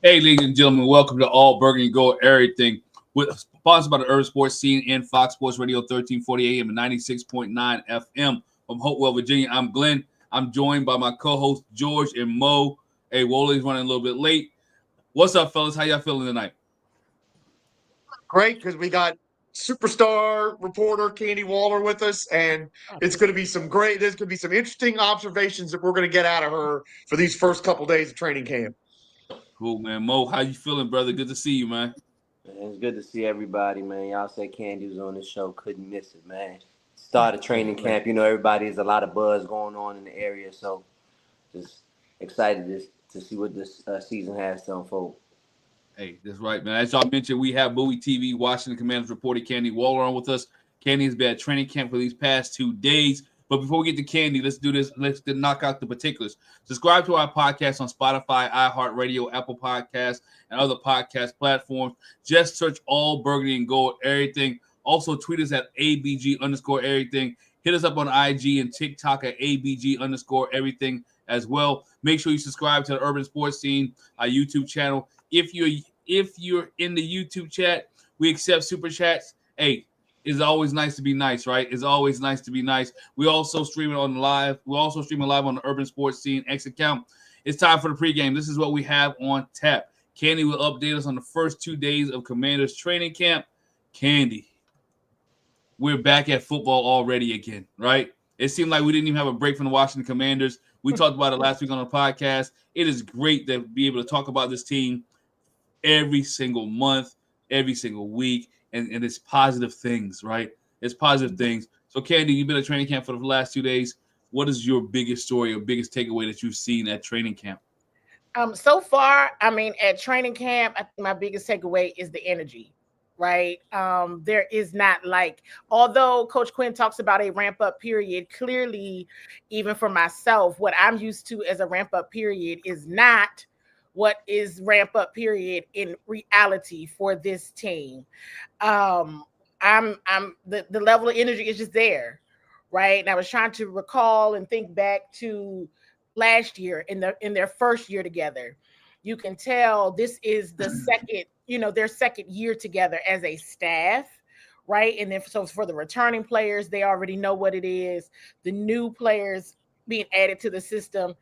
Hey, ladies and gentlemen, welcome to All Burgundy Gold Errrything, with sponsored by the Urban Sports Scene and Fox Sports Radio 1340 AM and 96.9 FM from Hopewell, Virginia. I'm Glen. I'm joined by my co-hosts George and Mo. Hey, Wole is running a little bit late. What's up, fellas? How y'all feeling tonight? Great, because we got superstar reporter Candi Waller with us, and it's going to be there's going to be some interesting observations that we're going to get out of her for these first couple days of training camp. Cool, man. Mo, how you feeling, brother? Good to see you, man. It's good to see everybody, man. Y'all say Candi was on the show. Couldn't miss it, man. Started training camp. You know, there's a lot of buzz going on in the area. So just excited to see what this season has to unfold. Hey, that's right, man. As y'all mentioned, we have Bowie TV, Washington Commanders reporter Candi Waller on with us. Candi has been at training camp for these past 2 days. But before we get to Candi, let's do this. Let's knock out the particulars. Subscribe to our podcast on Spotify, iHeartRadio, Apple Podcasts, and other podcast platforms. Just search All Burgundy and Gold Errrything. Also, tweet us at ABG_Errrything. Hit us up on IG and TikTok at ABG_Everything as well. Make sure you subscribe to the Urban Sports Scene, our YouTube channel. If you're in the YouTube chat, we accept super chats. Hey, it's always nice to be nice, right? It's always nice to be nice. We also stream it on live. We're also streaming live on the Urban Sports Scene X account. It's time for the pregame. This is what we have on tap. Candi will update us on the first 2 days of Commanders training camp. Candi, we're back at football already again, right? It seemed like we didn't even have a break from the Washington Commanders. We talked about it last week on the podcast. It is great to be able to talk about this team every single month, every single week, and it's positive things, right? It's positive things. So, Candi, you've been at training camp for the last 2 days. What is your biggest story or biggest takeaway that you've seen at training camp? So far, at training camp, I think my biggest takeaway is the energy, right? There is not although Coach Quinn talks about a ramp-up period, clearly, even for myself, what I'm used to as a ramp-up period is not what is ramp-up period in reality for this team. The level of energy is just there, right? And I was trying to recall and think back to last year in their first year together. You can tell this is the their second year together as a staff, right? And then so for the returning players, they already know what it is. The new players being added to the system,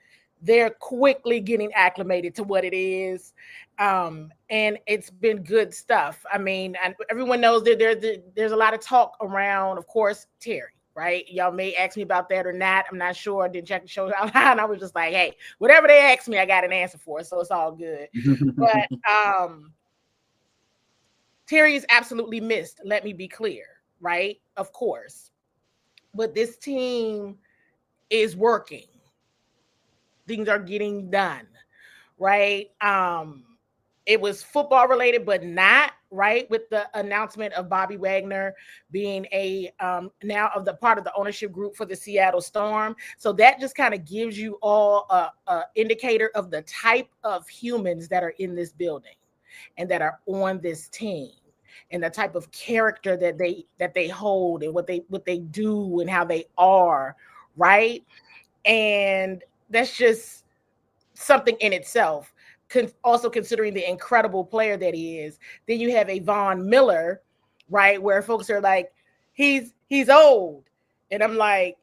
they're quickly getting acclimated to what it is. And it's been good stuff. Everyone knows that there's a lot of talk around, of course, Terry, right? Y'all may ask me about that or not. I'm not sure. I didn't check the show out loud. I was just like, hey, whatever they ask me, I got an answer for it. So it's all good. But Terry is absolutely missed. Let me be clear, right? Of course. But this team is working. Things are getting done, right? It was football related, but not, right? With the announcement of Bobby Wagner being now of the part of the ownership group for the Seattle Storm. So that just kind of gives you all a indicator of the type of humans that are in this building and that are on this team, and the type of character that they hold and what they do and how they are, right? And that's just something in itself. Also considering the incredible player that he is. Then you have a Von Miller, right, where folks are like, he's old. And I'm like,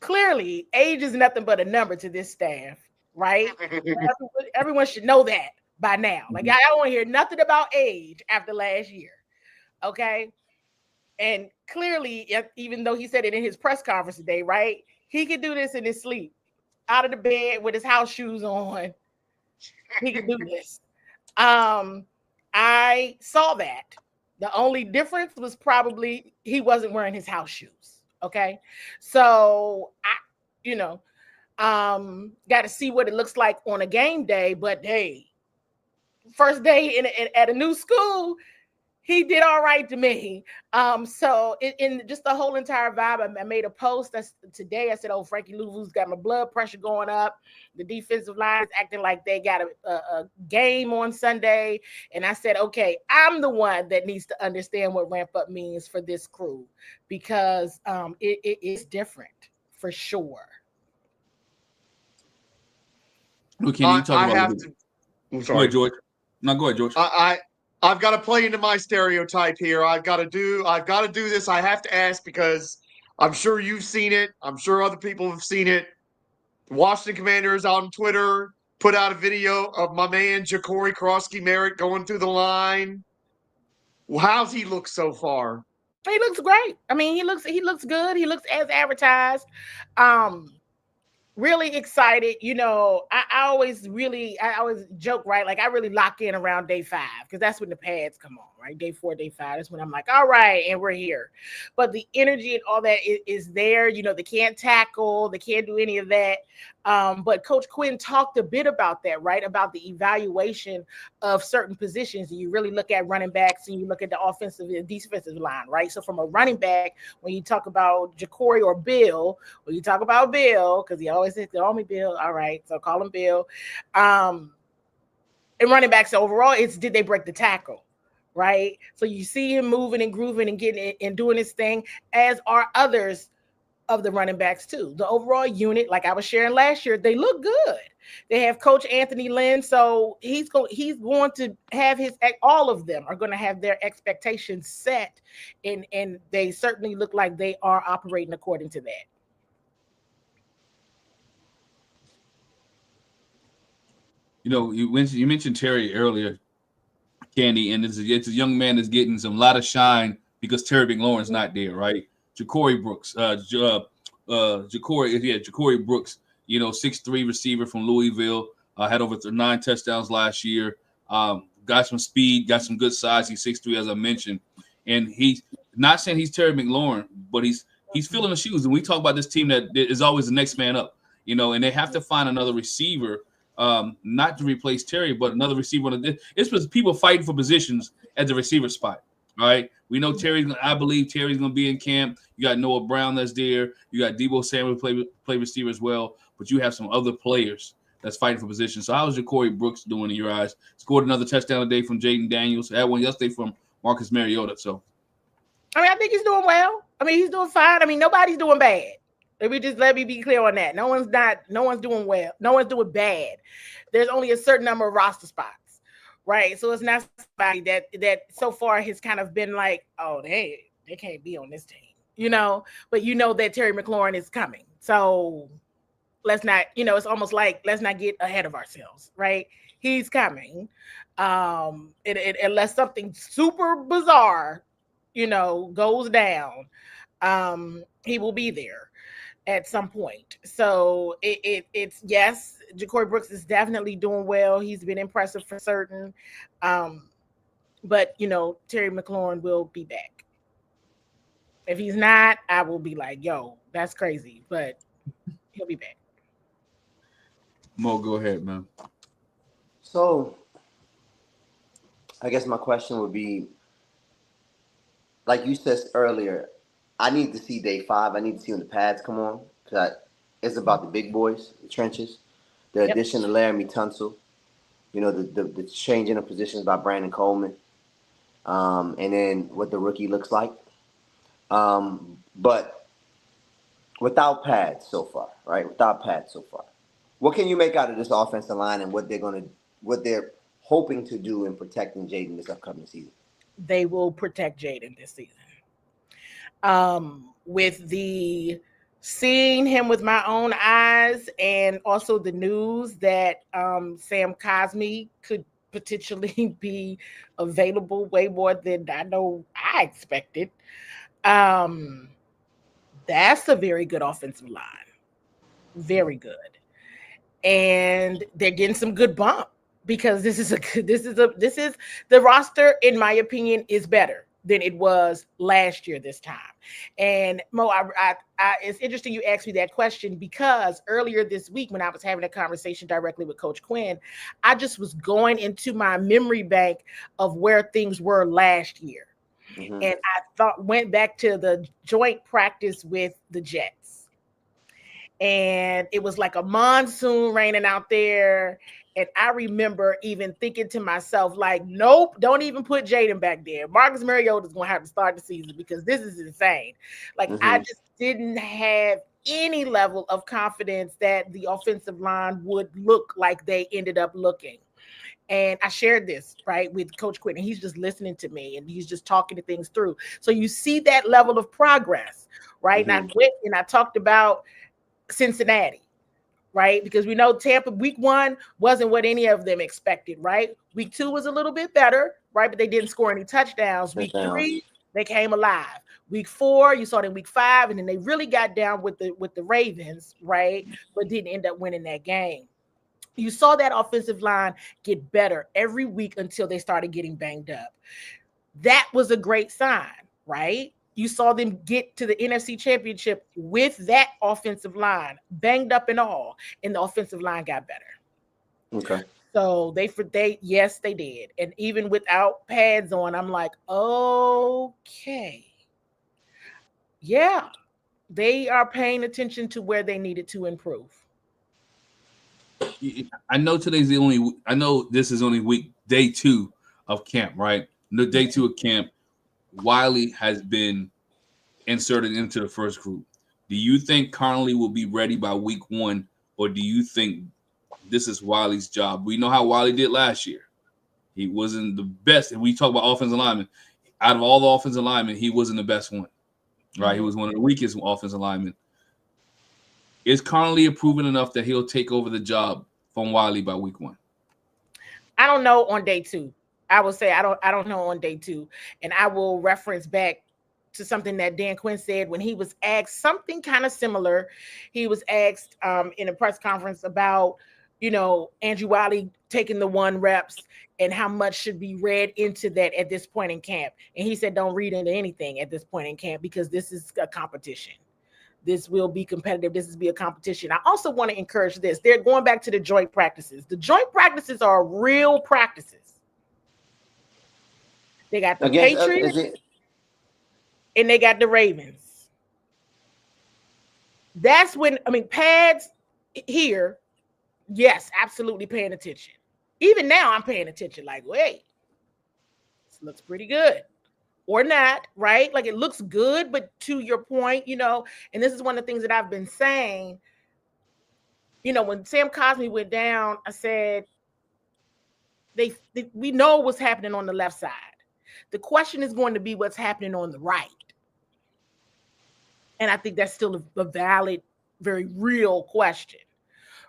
clearly age is nothing but a number to this staff, right? Everyone should know that by now. Like, I don't want to hear nothing about age after last year, okay? And clearly, even though he said it in his press conference today, right, he could do this in his sleep, out of the bed with his house shoes on. He could do this. I saw that. The only difference was probably he wasn't wearing his house shoes. Okay. So got to see what it looks like on a game day, but hey, first day at a new school, he did all right to me. So in just the whole entire vibe, I made a post today. I said, "Oh, Frankie Louvu's got my blood pressure going up. The defensive line is acting like they got a game on Sunday." And I said, "Okay, I'm the one that needs to understand what ramp up means for this crew, because it is different for sure." No, Kenny, you talk I about have it. to. Go I'm ahead, sorry. George. No, go ahead, George. I've got to play into my stereotype here. I've got to do this. I have to ask because I'm sure you've seen it. I'm sure other people have seen it. The Washington Commanders on Twitter put out a video of my man Jakory Merritt going through the line. How's he look so far? He looks great. I mean, he looks good. He looks as advertised. Really excited. You know, I always joke, right? Like I really lock in around day 5 because that's when the pads come on, right? Day 4, day 5. That's when I'm like, all right, and we're here. But the energy and all that is there. You know, they can't tackle, they can't do any of that. But Coach Quinn talked a bit about that, right? About the evaluation of certain positions. You really look at running backs and you look at the offensive and defensive line, right? So from a running back, when you talk about Jakory or Bill, when you talk about Bill, because he always says, call me Bill. All right, so call him Bill. And running backs overall, it's did they break the tackle? Right. So you see him moving and grooving and getting it and doing his thing, as are others of the running backs too. The overall unit, like I was sharing last year, they look good. They have Coach Anthony Lynn, so he's going to have all of them are going to have their expectations set, and they certainly look like they are operating according to that. You know, you mentioned Terry earlier, Candy, and it's a young man that's getting a lot of shine because Terry McLaurin's not there, right? Jakory Brooks, Jakory Brooks, you know, 6'3" receiver from Louisville, had over 9 touchdowns last year. Got some speed, got some good size. He's 6'3", as I mentioned, and he's not saying he's Terry McLaurin, but he's filling the shoes. And we talk about this team that is always the next man up, you know, and they have to find another receiver. Not to replace Terry, but another receiver. It's because people fighting for positions at the receiver spot. All right, we know I believe Terry's going to be in camp. You got Noah Brown that's there. You got Deebo Samuel play receiver as well. But you have some other players that's fighting for position. So how's Jakory Brooks doing in your eyes? Scored another touchdown today from Jaden Daniels. Had one yesterday from Marcus Mariota. So, I mean, I think he's doing well. I mean, he's doing fine. I mean, nobody's doing bad. Let me be clear on that. No one's doing well. No one's doing bad. There's only a certain number of roster spots, right? So it's not somebody that so far has kind of been like, oh, they can't be on this team, you know. But you know that Terry McLaurin is coming. So let's not, you know, it's almost like let's not get ahead of ourselves, right? He's coming. Unless something super bizarre, you know, goes down, he will be there at some point. So it's yes, Jakory Brooks is definitely doing well. He's been impressive for certain. But you know, Terry McLaurin will be back. If he's not, I will be like, yo, that's crazy. But he'll be back. Mo, go ahead, man. So I guess my question would be, like you said earlier, I need to see day 5. I need to see when the pads come on. Because it's about the big boys, the trenches. The addition of Laramie Tunsil. You know, the changing of positions by Brandon Coleman. And then what the rookie looks like. But without pads so far, right? Without pads so far. What can you make out of this offensive line and what they're hoping to do in protecting Jaden this upcoming season? They will protect Jaden this season. With the seeing him with my own eyes and also the news that Sam Cosmi could potentially be available way more than I know I expected. That's a very good offensive line. Very good. And they're getting some good bump because this is the roster, in my opinion, is better than it was last year this time. And Mo, it's interesting you asked me that question because earlier this week when I was having a conversation directly with Coach Quinn, I just was going into my memory bank of where things were last year. Mm-hmm. And I went back to the joint practice with the Jets. And it was like a monsoon raining out there. And I remember even thinking to myself, like, nope, don't even put Jaden back there. Marcus Mariota is going to have to start the season because this is insane. Like, I just didn't have any level of confidence that the offensive line would look like they ended up looking. And I shared this, right, with Coach Quinn, and he's just listening to me and he's just talking to things through. So you see that level of progress, right? And I went and I talked about Cincinnati, right? Because we know Tampa week 1 wasn't what any of them expected, right? Week 2 was a little bit better, right? But they didn't score any touchdowns. Week 3, they came alive. Week 4, you saw them week 5, and then they really got down with the Ravens, right? But didn't end up winning that game. You saw that offensive line get better every week until they started getting banged up. That was a great sign, right? You saw them get to the NFC Championship with that offensive line, banged up and all, and the offensive line got better. Okay. So yes, they did. And even without pads on, I'm like, okay. Yeah, they are paying attention to where they needed to improve. I know I know this is only day 2 of camp, right? The day 2 of camp, Wiley has been inserted into the first group. Do you think Connolly will be ready by week 1, or do you think this is Wiley's job? We know how Wiley did last year. He wasn't the best. And we talk about offensive linemen. Out of all the offensive linemen, he wasn't the best one, right? He was one of the weakest offensive linemen. Is Connolly proven enough that he'll take over the job from Wiley by week 1? I don't know on day 2. I will say I don't know on day 2. And I will reference back to something that Dan Quinn said when he was asked something kind of similar. He was asked in a press conference about, Andrew Wiley taking the 1 reps and how much should be read into that at this point in camp. And he said, don't read into anything at this point in camp because this is a competition. This will be competitive. This will be a competition. I also want to encourage this. They're going back to the joint practices. The joint practices are real practices. They got the Patriots and they got the Ravens. That's when, pads here, yes, absolutely paying attention. Even now I'm paying attention like, wait, this looks pretty good. Or not, right? Like it looks good, but to your point, and this is one of the things that I've been saying, when Sam Cosmi went down, I said, we know what's happening on the left side. The question is going to be what's happening on the right. And I think that's still a valid, very real question,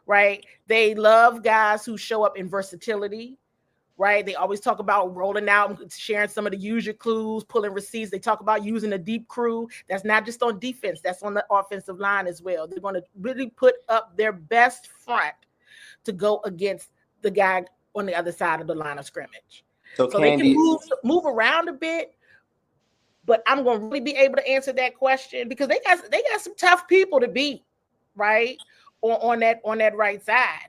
right? They love guys who show up in versatility. Right? They always talk about rolling out and sharing some of the user clues, pulling receipts. They talk about using a deep crew. That's not just on defense. That's on the offensive line as well. They're going to really put up their best front to go against the guy on the other side of the line of scrimmage. So they can move around a bit, but I'm going to really be able to answer that question because they got some tough people to beat, right? On that right side.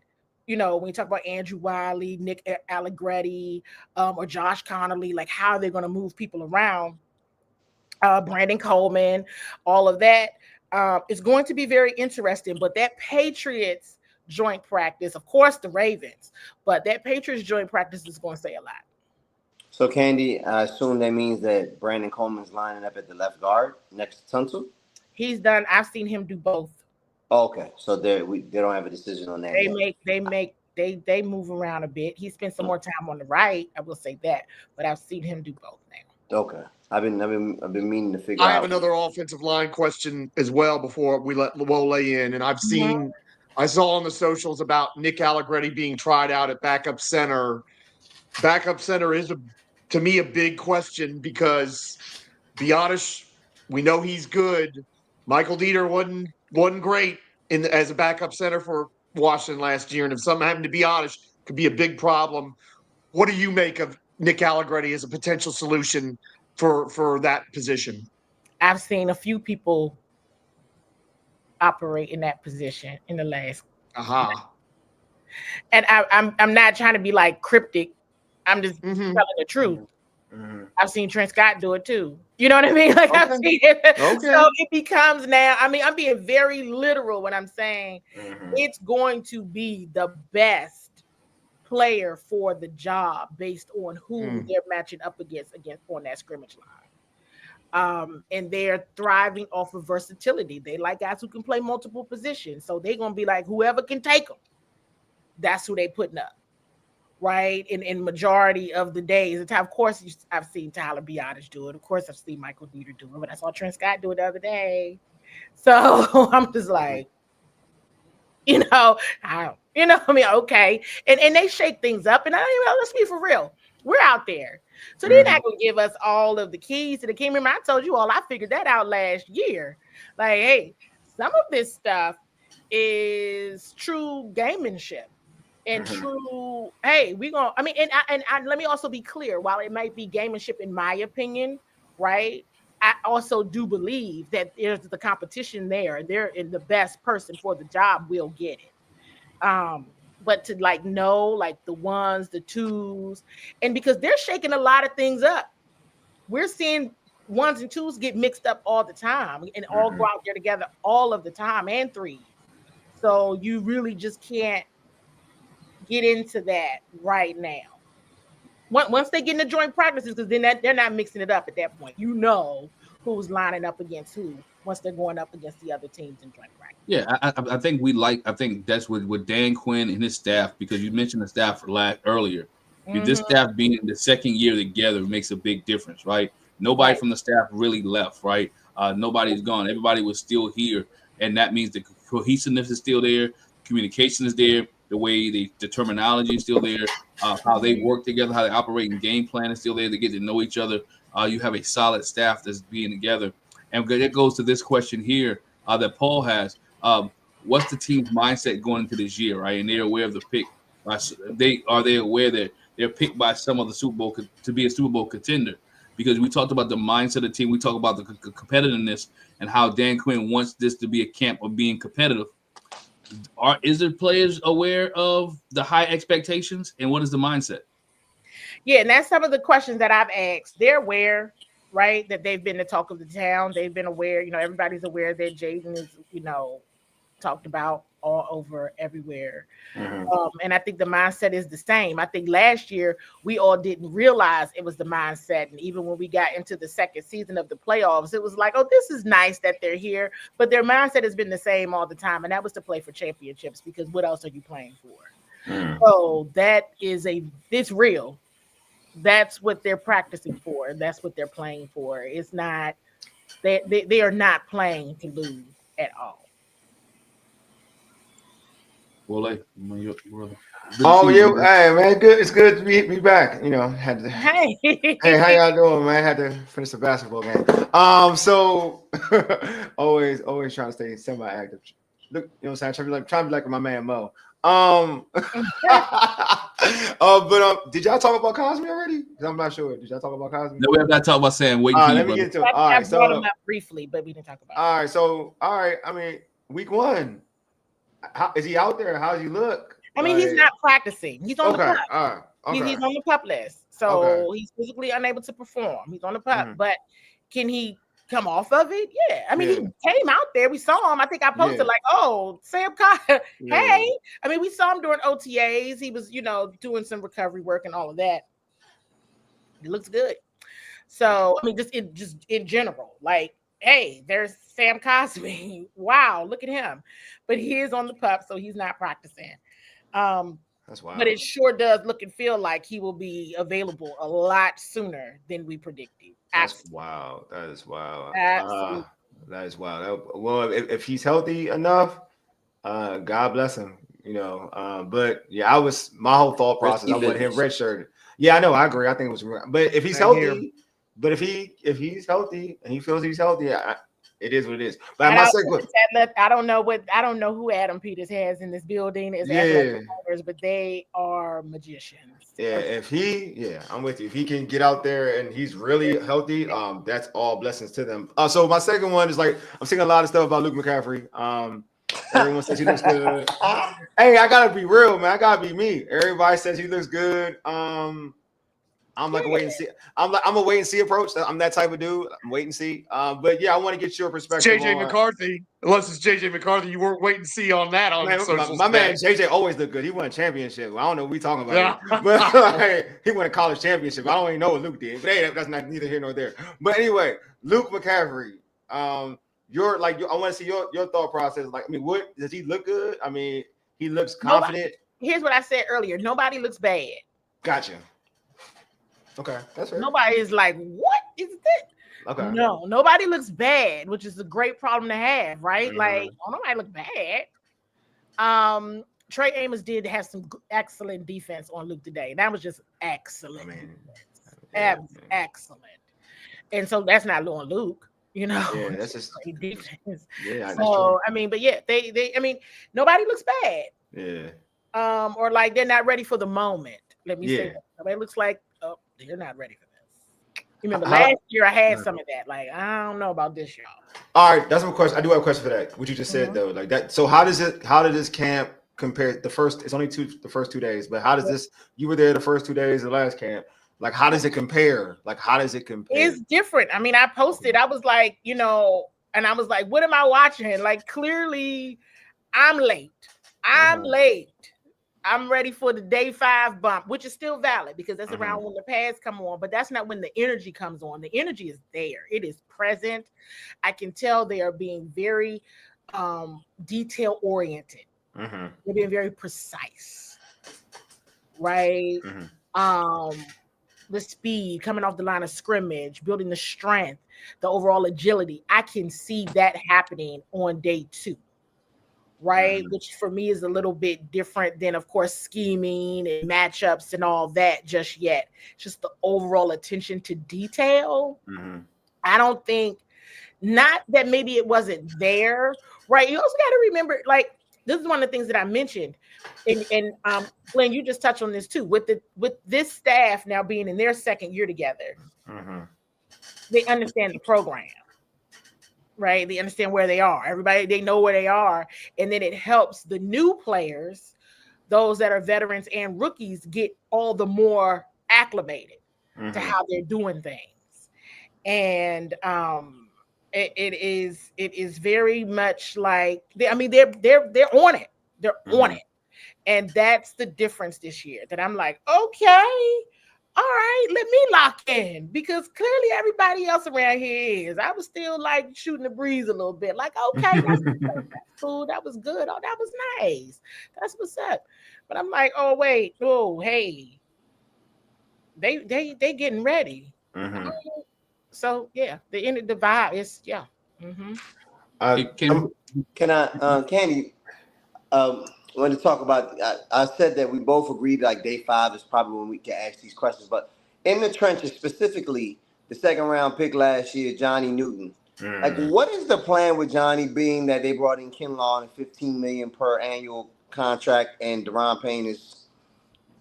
When you talk about Andrew Wiley, Nick Aligretti, or Josh Connolly, like how they're going to move people around, Brandon Coleman, all of that is going to be very interesting. But that Patriots joint practice, of course, the Ravens, but that Patriots joint practice is going to say a lot. So, Candi, I assume that means that Brandon Coleman's lining up at the left guard next to Tunsil? He's done. I've seen him do both. Oh, okay, so they don't have a decision on that. They move around a bit. He spent some more time on the right. I will say that, but I've seen him do both now. Okay, I've been meaning to figure out. I have another offensive line question as well before we let Wole in, and I saw on the socials about Nick Aligretti being tried out at backup center. Backup center is to me a big question because, be honest, we know he's good. Michael Dieter wasn't great as a backup center for Washington last year, and if something happened, to be honest, could be a big problem. What do you make of Nick Aligretti as a potential solution for that position? I've seen a few people operate in that position in the last. And I'm not trying to be like cryptic. I'm just telling the truth. Mm-hmm. I've seen Trent Scott do it too. You know what I mean? Like I've seen it. Okay. So it becomes now. I'm being very literal when I'm saying it's going to be the best player for the job based on who they're matching up against on that scrimmage And they're thriving off of versatility. They like guys who can play multiple positions. So they're going to be like, whoever can take them, that's who they putting up. Right. In majority of the days. Of course, I've seen Tyler Biotis do it. Of course, I've seen Michael Dieter do it, but I saw Trent Scott do it the other day. So I'm just like, I mean, okay. And they shake things up. And let's be for real. We're out there. So they're not going to give us all of the keys to the kingdom. I told you all, I figured that out last year. Like, hey, some of this stuff is true gamemanship. And true, hey, let me also be clear. While it might be gamemanship, in my opinion, right? I also do believe that there's the competition there, and the best person for the job will get it. But to know the ones, the twos, and because they're shaking a lot of things up, we're seeing ones and twos get mixed up all the time, and all go out there together all of the time, and threes. So you really just can't get into that right now. Once they get into joint practices, because then they're not mixing it up at that point. Who's lining up against who once they're going up against the other teams in joint practice. Yeah, I think that's with Dan Quinn and his staff, because you mentioned the staff earlier. This staff being in the second year together makes a big difference, right? Nobody from the staff really left, right? Nobody's gone. Everybody was still here, and that means the cohesiveness is still there, communication is there, the way the terminology is still there, how they work together, how they operate and game plan is still there. They get to know each other. You have a solid staff that's being together. And it goes to this question here that Paul has. What's the team's mindset going into this year, right? And they're aware of the pick. Are they aware that they're picked by some of the Super Bowl to be a Super Bowl contender? Because we talked about the mindset of the team. We talked about the competitiveness and how Dan Quinn wants this to be a camp of being competitive. Is the players aware of the high expectations, and what is the mindset? Yeah, and that's some of the questions that I've asked. They're aware, right, that they've been the talk of the town. They've been aware, everybody's aware that Jaden is, talked about all over everywhere. And I think the mindset is the same. I think last year we all didn't realize it was the mindset. And even when we got into the second season of the playoffs, it was like, oh, this is nice that they're here. But their mindset has been the same all the time. And that was to play for championships, because what else are you playing for? So that it's real. That's what they're practicing for. That's what they're playing for. It's not, they are not playing to lose at all. Wole, oh yeah, hey man, good. It's good to be back. Hey, how y'all doing, man? Had to finish the basketball game. So always trying to stay semi-active. Look, what I'm saying? Trying to be like my man Mo. But did y'all talk about Cosme already? I'm not sure. Did y'all talk about Cosme? No, we have not talked about Sam. Wait, let me get to it. All right, I brought him up briefly, but we didn't talk about it. All right. I mean, week 1. How is he out there? How does he look? I mean, he's not practicing. He's on the pup. All right. Okay. He's on the pup list, so he's physically unable to perform. He's on the pup, but can he come off of it? Yeah. I mean, he came out there. We saw him. I think I posted Sam Cotter. Hey. I mean, we saw him during OTAs. He was, doing some recovery work and all of that. It looks good. So, I mean, just in general, hey, there's Sam Cosme. Wow, look at him. But he is on the pup, so he's not practicing. That's wild. But it sure does look and feel like he will be available a lot sooner than we predicted. That's wild. That is wild. That is wild. Well, if he's healthy enough, God bless him. But yeah, my whole thought process. I want him redshirted. Yeah, I know. I agree. I think it was. But if he's healthy. But if he's healthy and he feels he's healthy, it is what it is. But I don't know who Adam Peters has in this building as owners, but they are magicians. Yeah, I'm with you. If he can get out there and he's really healthy, that's all blessings to them. So my second one is I'm seeing a lot of stuff about Luke McCaffrey. Everyone says he looks good. Hey, I gotta be real, man. I gotta be me. Everybody says he looks good. I'm like a wait and see. I'm a wait and see approach. I'm that type of dude. I'm wait and see. But yeah, I want to get your perspective. JJ McCarthy. Unless it's JJ McCarthy, you weren't waiting to see on that on social. My man JJ always looked good. He won a championship. I don't know what we talking about, but like, he won a college championship. I don't even know what Luke did. But hey, that's not neither here nor there. But anyway, Luke McCaffrey. I want to see your thought process. Like, I mean, what does he look good? I mean, he looks confident. Here's what I said earlier. Nobody looks bad. Gotcha. Okay, that's right. Nobody is like, what is that? Okay. No, nobody looks bad, which is a great problem to have, right? Like, nobody look bad. Trey Amos did have some excellent defense on Luke today. That was just excellent. Excellent. And so that's not on Luke, you know. Yeah, that's just defense. Yeah. So I mean, but yeah, they nobody looks bad. Yeah. Or like they're not ready for the moment. Let me say that. Nobody looks like they're not ready for this. You remember last year I had some of that. Like, I don't know about this, y'all. All right, that's my question. I do have a question for that. What you just said though, like that. So how did this camp compare? It's only the first 2 days, but how does this? You were there the first 2 days of the last camp. Like, how does it compare? It's different. I mean, I posted. I was like, and I was like, what am I watching? Like, clearly, I'm late. I'm late. I'm ready for the day 5 bump, which is still valid because that's around when the pads come on, but that's not when the energy comes on. The energy is there. It is present. I can tell they are being very detail oriented. They're being very precise, right? The speed coming off the line of scrimmage, building the strength, the overall agility. I can see that happening on day 2. Right, which for me is a little bit different than, of course, scheming and matchups and all that just yet. Just the overall attention to detail. I don't think, not that maybe it wasn't there, right? You also got to remember, like, this is one of the things that I mentioned, and Glen, you just touched on this too. With this staff now being in their second year together, they understand the program. Right, they understand where they are. Everybody, they know where they are, and then it helps the new players, those that are veterans and rookies, get all the more acclimated to how they're doing things. And it is very much like they're on it. They're on it, and that's the difference this year. That I'm like, okay. All right, let me lock in because clearly everybody else around here is. I was still like shooting the breeze a little bit, like, okay, that's cool, that was good, oh, that was nice, that's what's up. But I'm like, oh wait, oh hey, they getting ready. So yeah, the end of the vibe is Can I, Candi? I wanted to talk about, I said that we both agreed like day 5 is probably when we can ask these questions, but in the trenches, specifically the second round pick last year, Johnny Newton, like what is the plan with Johnny, being that they brought in Kinlaw on a $15 million per annual contract and Deron Payne is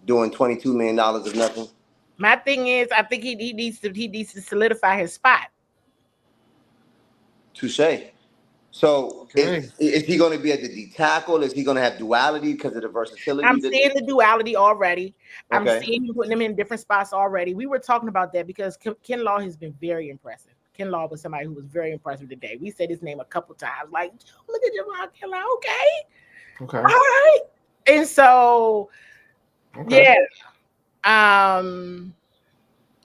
doing $22 million of nothing? My thing is, I think he needs to solidify his spot. Touche. So is he going to be at the D tackle? Is he going to have duality because of the versatility? I'm seeing the duality already. I'm seeing him putting him in different spots already. We were talking about that because Kinlaw has been very impressive. Kinlaw was somebody who was very impressive today. We said his name a couple times, like, look at Javon Kinlaw. Okay. All right. And so, yeah.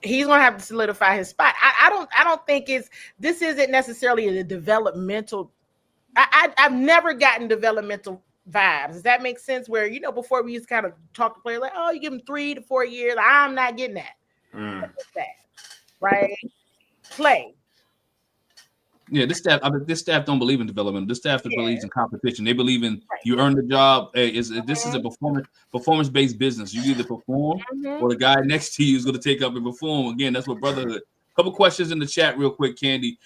He's gonna have to solidify his spot. I don't think this isn't necessarily a developmental. I've never gotten developmental vibes. Does that make sense? Where, before we used to kind of talk to players like, oh, you give them 3 to 4 years. I'm not getting that. That, right? Play. Yeah, this staff don't believe in development. This staff believes in competition. They believe in you earn the job. This is a performance-based business. You either perform or the guy next to you is going to take up and perform. Again, that's what brotherhood. A couple questions in the chat real quick, Candi.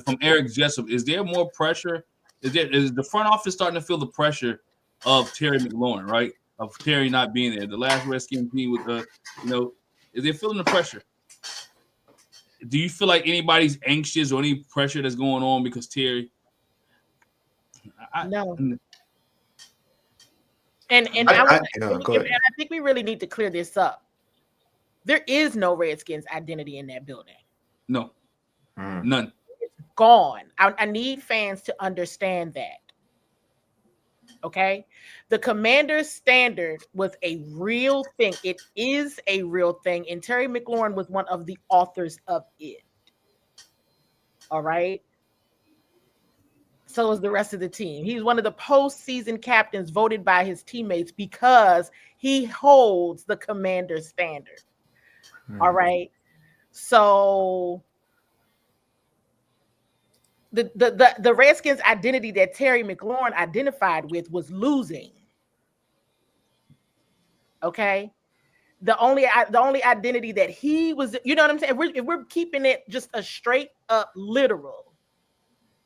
From Eric Jessup, is there more pressure? Is the front office starting to feel the pressure of Terry McLuhan, right? Of Terry not being there. The last Redskins team with is they feeling the pressure? Do you feel like anybody's anxious or any pressure that's going on because Terry? No. And I think we really need to clear this up. There is no Redskins identity in that building. No, none. It's gone. I need fans to understand that. Okay, the Commander's standard was a real thing. It is a real thing, and Terry McLaurin was one of the authors of it. All right. So is the rest of the team. He's one of the postseason captains voted by his teammates because he holds the Commander's standard. All right. So the Redskins identity that Terry McLaurin identified with was losing. Okay. The only identity that he was, you know what I'm saying? If we're keeping it just a straight up literal,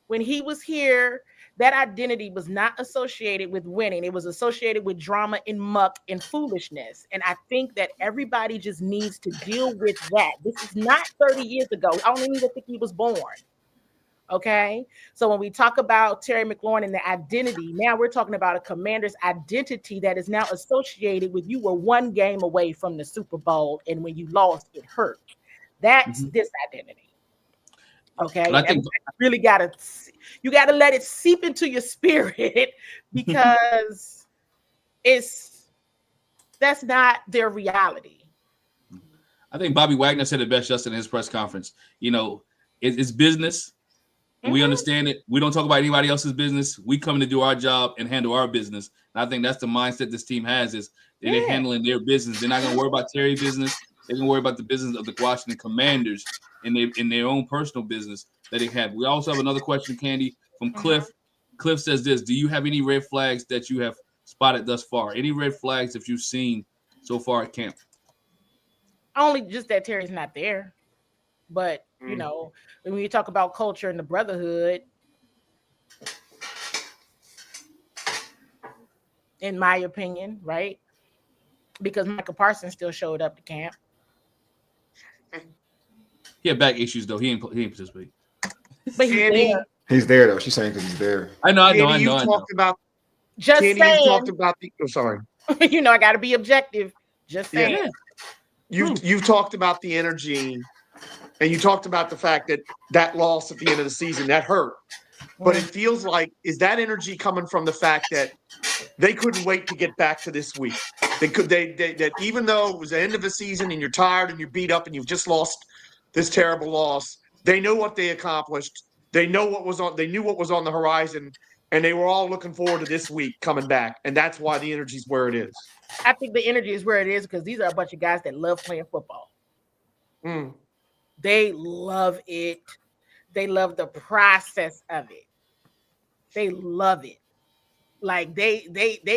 when he was here, that identity was not associated with winning. It was associated with drama and muck and foolishness. And I think that everybody just needs to deal with that. This is not 30 years ago. I don't even think he was born. Okay. So when we talk about Terry McLaurin and the identity, now we're talking about a Commander's identity that is now associated with you were one game away from the Super Bowl. And when you lost, it hurt. That's this identity. Okay. I think really you gotta let it seep into your spirit because that's not their reality. I think Bobby Wagner said it best just in his press conference. You know, it's business. We understand it. We don't talk about anybody else's business. We come to do our job and handle our business. And I think that's the mindset this team has is they're handling their business. They're not going to worry about Terry's business. They're going to worry about the business of the Washington Commanders in their own personal business that they have. We also have another question, Candi, from Cliff. Cliff says this: do you have any red flags that you have spotted thus far? Any red flags that you've seen so far at camp? Only just that Terry's not there. But, you know, when you talk about culture and the brotherhood, in my opinion, right? Because Micah Parsons still showed up to camp. He had back issues, though. He ain't participate. But he's there, though. She's saying because he's there. I know. You talked about the. Oh, sorry. You know, I got to be objective. Just saying. Yeah. You've talked about the energy, and you talked about the fact that loss at the end of the season that hurt. But it feels like, is that energy coming from the fact that they couldn't wait to get back to this week? That even though it was the end of the season and you're tired and you're beat up and you've just lost this terrible loss, they know what they accomplished. They knew what was on the horizon, and they were all looking forward to this week coming back. And that's why the energy is where it is. I think the energy is where it is because these are a bunch of guys that love playing football. They love it. They love the process of it. They love it. Like they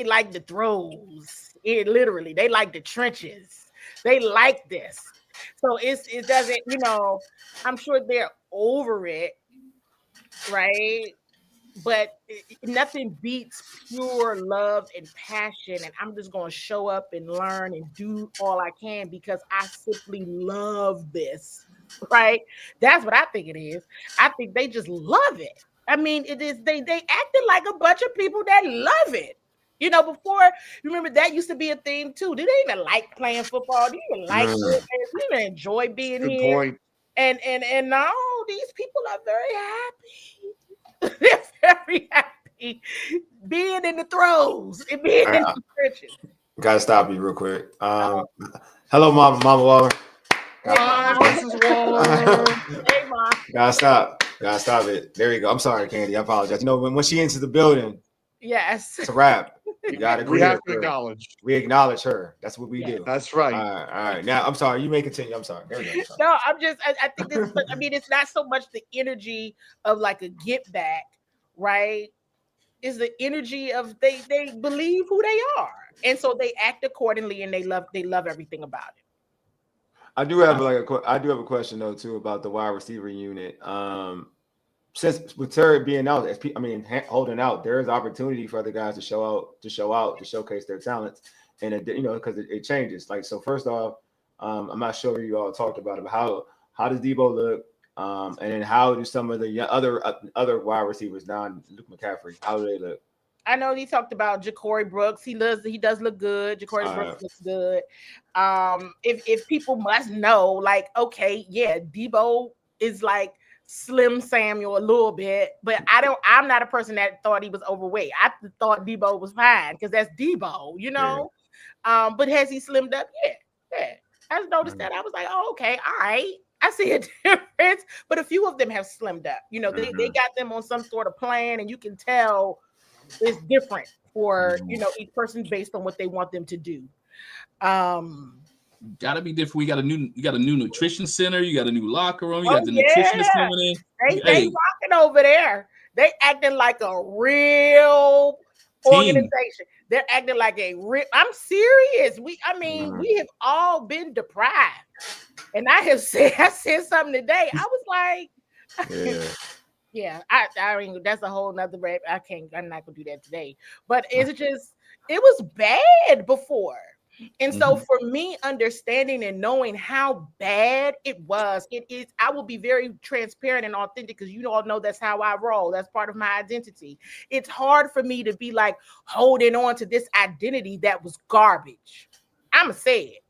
like the throws. Literally, they like the trenches. They like this. So it doesn't, you know, I'm sure they're over it, right? But nothing beats pure love and passion. And I'm just going to show up and learn and do all I can because I simply love this, right? That's what I think it is. I think they just love it. I mean, it is they acted like a bunch of people that love it. You know, before, remember that used to be a thing too. Do they even like playing football? Do you even like it? Do you even enjoy being Good here? point. And now these people are very happy. They're very happy being in the throws and being in the trenches. Gotta stop you real quick. Hello, Mama Waller. Hi, Mrs. Waller. Hey, Mom. Gotta stop it. There you go. I'm sorry, Candi. I apologize. You know, when she enters the building, yes, it's a wrap. You gotta agree. We have to acknowledge. We acknowledge her. That's what we do. That's right. All right. Now, I'm sorry. You may continue. I'm sorry. There we go. No, I think this, I mean, it's not so much the energy of like a get back, right? It's the energy of they believe who they are. And so they act accordingly and they love everything about it. I do have a question though too about the wide receiver unit. Since with Terry being out, holding out, there is opportunity for other guys to showcase their talents, and because it changes. Like, so first off, I'm not sure if you all talked about it, but how does Deebo look, and then how do some of the other wide receivers, non Luke McCaffrey, how do they look? I know he talked about Jakory Brooks. He does look good. Jakory Brooks looks good. If people must know, like, okay, yeah, Deebo is like Slim Samuel a little bit, but I'm not a person that thought he was overweight. I thought Deebo was fine because that's Deebo, you know. Yeah. But has he slimmed up? Yeah. I noticed that. I was like, oh, okay, all right. I see a difference, but a few of them have slimmed up. You know, they got them on some sort of plan, and you can tell it's different for each person based on what they want them to do. Gotta be different. You got a new nutrition center, you got a new locker room, you got the nutritionist coming in. They rocking over there. They acting like a real organization. They're acting like a real. I'm serious. We have all been deprived. And I said something today. I was like, yeah, I mean, that's a whole nother rap. I'm not gonna do that today. But it was bad before. And so for me, understanding and knowing how bad it was, I will be very transparent and authentic because you all know that's how I roll. That's part of my identity. It's hard for me to be like holding on to this identity that was garbage. I'ma say it.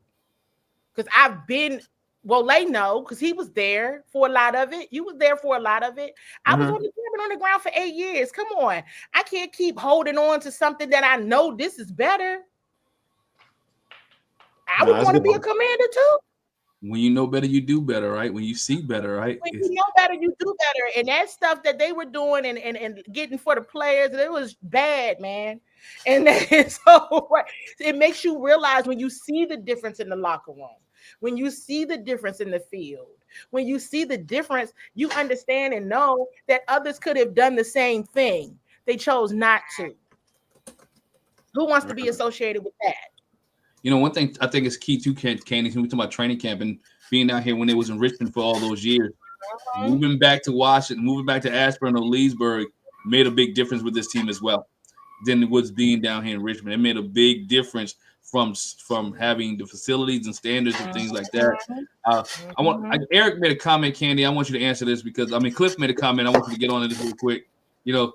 Because I've been, Wole know, because he was there for a lot of it. You was there for a lot of it. I was on the ground for 8 years. Come on. I can't keep holding on to something that I know this is better. I would want to be a commander too. When you know better, you do better, right? When you see better, right? When you know better, you do better. And that stuff that they were doing and getting for the players, it was bad, man. And so it makes you realize when you see the difference in the locker room, when you see the difference in the field, when you see the difference, you understand and know that others could have done the same thing. They chose not to. Who wants to be associated with that? You know, one thing I think is key to Candy, when we talk about training camp and being out here when it was in Richmond for all those years, moving back to Washington, moving back to Ashburn or Leesburg made a big difference with this team as well. Than it was being down here in Richmond. It made a big difference from having the facilities and standards and things like that. Eric made a comment, Candy. I want you to answer this because Cliff made a comment. I want you to get on this real quick. You know,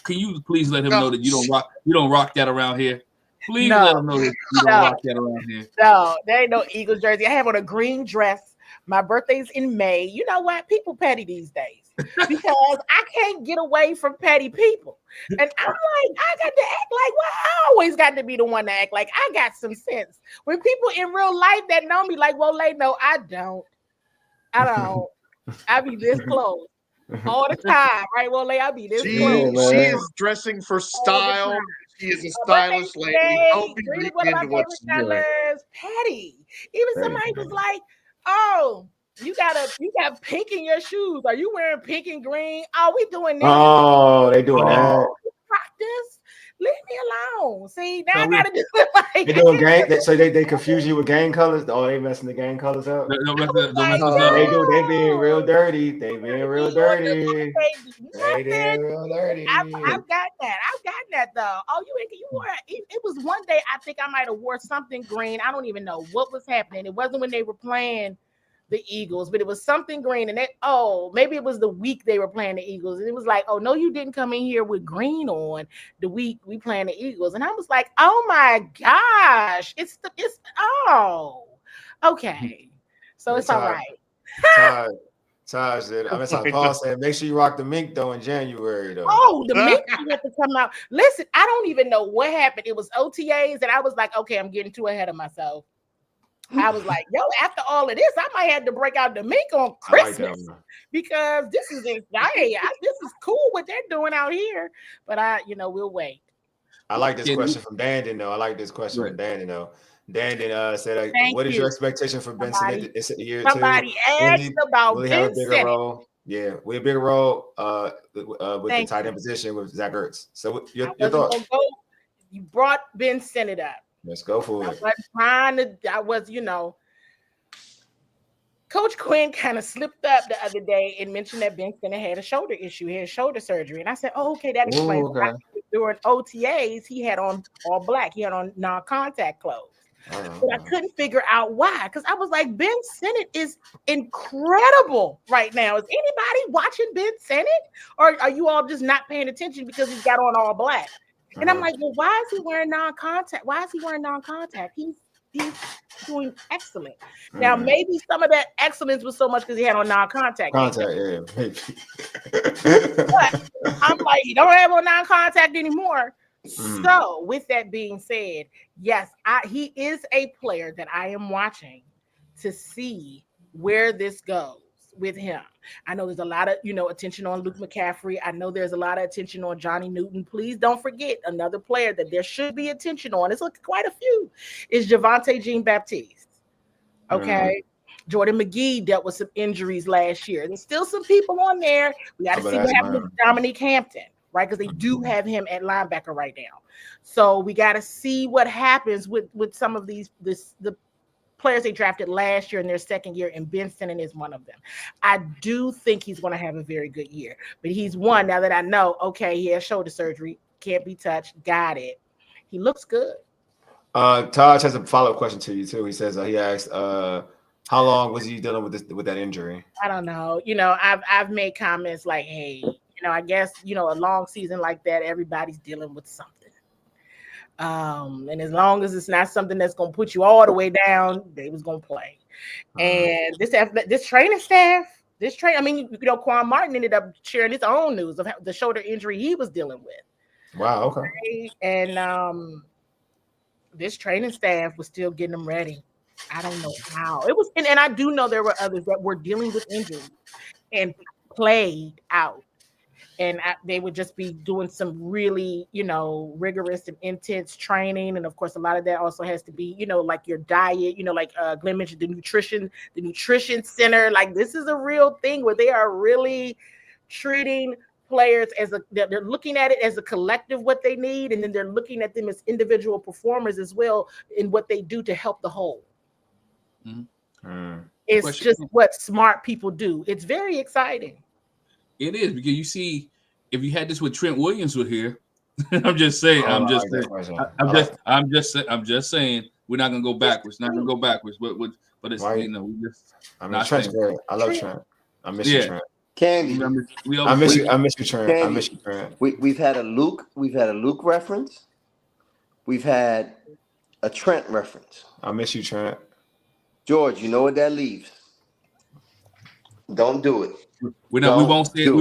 can you please let him know that you don't rock that around here? Please let him know that you don't rock that around here. No, there ain't no Eagles jersey. I have on a green dress. My birthday's in May. You know what? People petty these days because I can't get away from petty people. And I'm like, I got to act like, well, I always got to be the one to act like I got some sense. When people in real life that know me like, well, they know I don't. I be this close all the time, right? Well, I be this close. She is dressing for style. She is a stylish lady. Don't be into what she's doing. Petty. Even somebody was like, oh, you got pink in your shoes. Are you wearing pink and green? Oh, we doing this. Oh, they doing that. Practice. Leave me alone. See, now I gotta do it like they doing gang. So they confuse you with gang colors. Oh, they messing the gang colors up. Don't mess us up. They being real dirty. They being real dirty. I've got that though. Oh, you wore it was one day I think I might have wore something green. I don't even know what was happening. It wasn't when they were playing the Eagles, but it was something green. And maybe it was the week they were playing the Eagles. And it was like, oh, no, you didn't come in here with green on the week we playing the Eagles. And I was like, oh my gosh, okay. So it's all right. Tajh did. Paul said, make sure you rock the mink though in January though. Oh, the mink had to come out. Listen, I don't even know what happened. It was OTAs, and I was like, okay, I'm getting too ahead of myself. I was like, yo, after all of this, I might have to break out the mink on Christmas because this is this is cool what they're doing out here. But we'll wait. I like this question from Dandon though. Dandon said, what is your expectation for Ben Sinnott this year? Somebody asked about Ben Sinnott. Yeah, we have a bigger role with the tight end position with Zach Ertz. So your thoughts? You brought Ben Sinnott up. Let's go for it. Coach Quinn kind of slipped up the other day and mentioned that Ben Sinnott had a shoulder issue. He had shoulder surgery. And I said, oh, okay, that explains why during OTAs, he had on all black. He had on non-contact clothes. But I couldn't figure out why. Because I was like, Ben Sinnott is incredible right now. Is anybody watching Ben Sinnott? Or are you all just not paying attention because he's got on all black? And I'm like, well, why is he wearing non-contact? Why is he wearing non-contact? He's doing excellent. Now, maybe some of that excellence was so much because he had on non-contact. Contact, yeah. But I'm like, you don't have on non-contact anymore. So, with that being said, yes, he is a player that I am watching to see where this goes with him. I know there's a lot of, attention on Luke McCaffrey. I know there's a lot of attention on Johnny Newton. Please don't forget another player that there should be attention on. It's quite a few. Is Javonte Jean-Baptiste. Okay. Jordan McGee dealt with some injuries last year. There's still some people on there. We got to see what happens with Dominique Hampton, right? Because they do have him at linebacker right now. So we got to see what happens with some of the players they drafted last year in their second year, and Ben Senn is one of them. I do think he's going to have a very good year, but he's one now that I know, okay, he has shoulder surgery, can't be touched, got it. He looks good. Tajh has a follow-up question to you too. He says he asked, how long was he dealing with that injury? I don't know. I've made comments like, hey, I guess, a long season like that, everybody's dealing with something. And as long as it's not something that's going to put you all the way down, they was going to play. And this training staff, Quan Martin ended up sharing his own news of the shoulder injury he was dealing with. Wow. Okay. And this training staff was still getting them ready. I don't know how it was. And I do know there were others that were dealing with injuries and played out. And they would just be doing some really, rigorous and intense training. And of course, a lot of that also has to be, like your diet, like Glen mentioned, the nutrition center. Like this is a real thing where they are really treating players they're looking at it as a collective, what they need. And then they're looking at them as individual performers as well in what they do to help the whole. It's just what smart people do. It's very exciting. It is, because you see, if you had this with Trent Williams with here, I'm just saying, I'm just saying, we're not gonna go backwards. Not gonna go backwards, but it's we just. Trent's great. I love Trent. I miss you, Trent. Candy. I miss you, Trent. Candy. I miss you, Trent. We've had a Luke reference. We've had a Trent reference. I miss you, Trent. George, you know what that leaves? Don't do it. We won't say the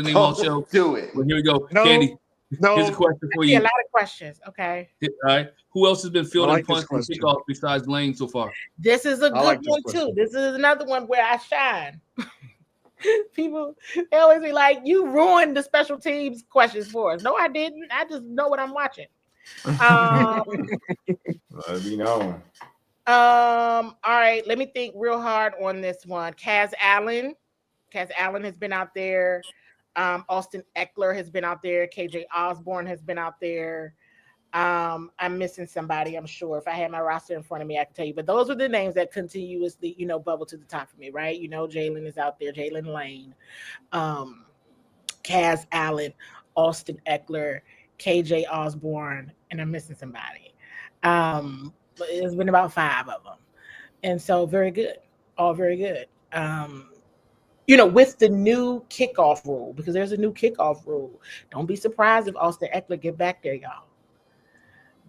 name on the show. Do it. Well, here we go. No, Candy, here's a question for you. A lot of questions. Okay. All right. Who else has been fielding punts and kickoffs besides Lane so far? This is a good one too. This is another one where I shine. People, they always be like, "You ruined the special teams questions for us." No, I didn't. I just know what I'm watching. Let me know. All right. Let me think real hard on this one. Kaz Allen has been out there. Austin Eckler has been out there. KJ Osborne has been out there. I'm missing somebody, I'm sure. If I had my roster in front of me, I could tell you. But those are the names that continuously, bubble to the top for me, right? Jalen is out there, Jalen Lane, Kaz Allen, Austin Eckler, KJ Osborne, and I'm missing somebody. But it's been about 5 of them. And so very good. All very good. With the new kickoff rule, because there's a new kickoff rule. Don't be surprised if Austin Eckler get back there, y'all.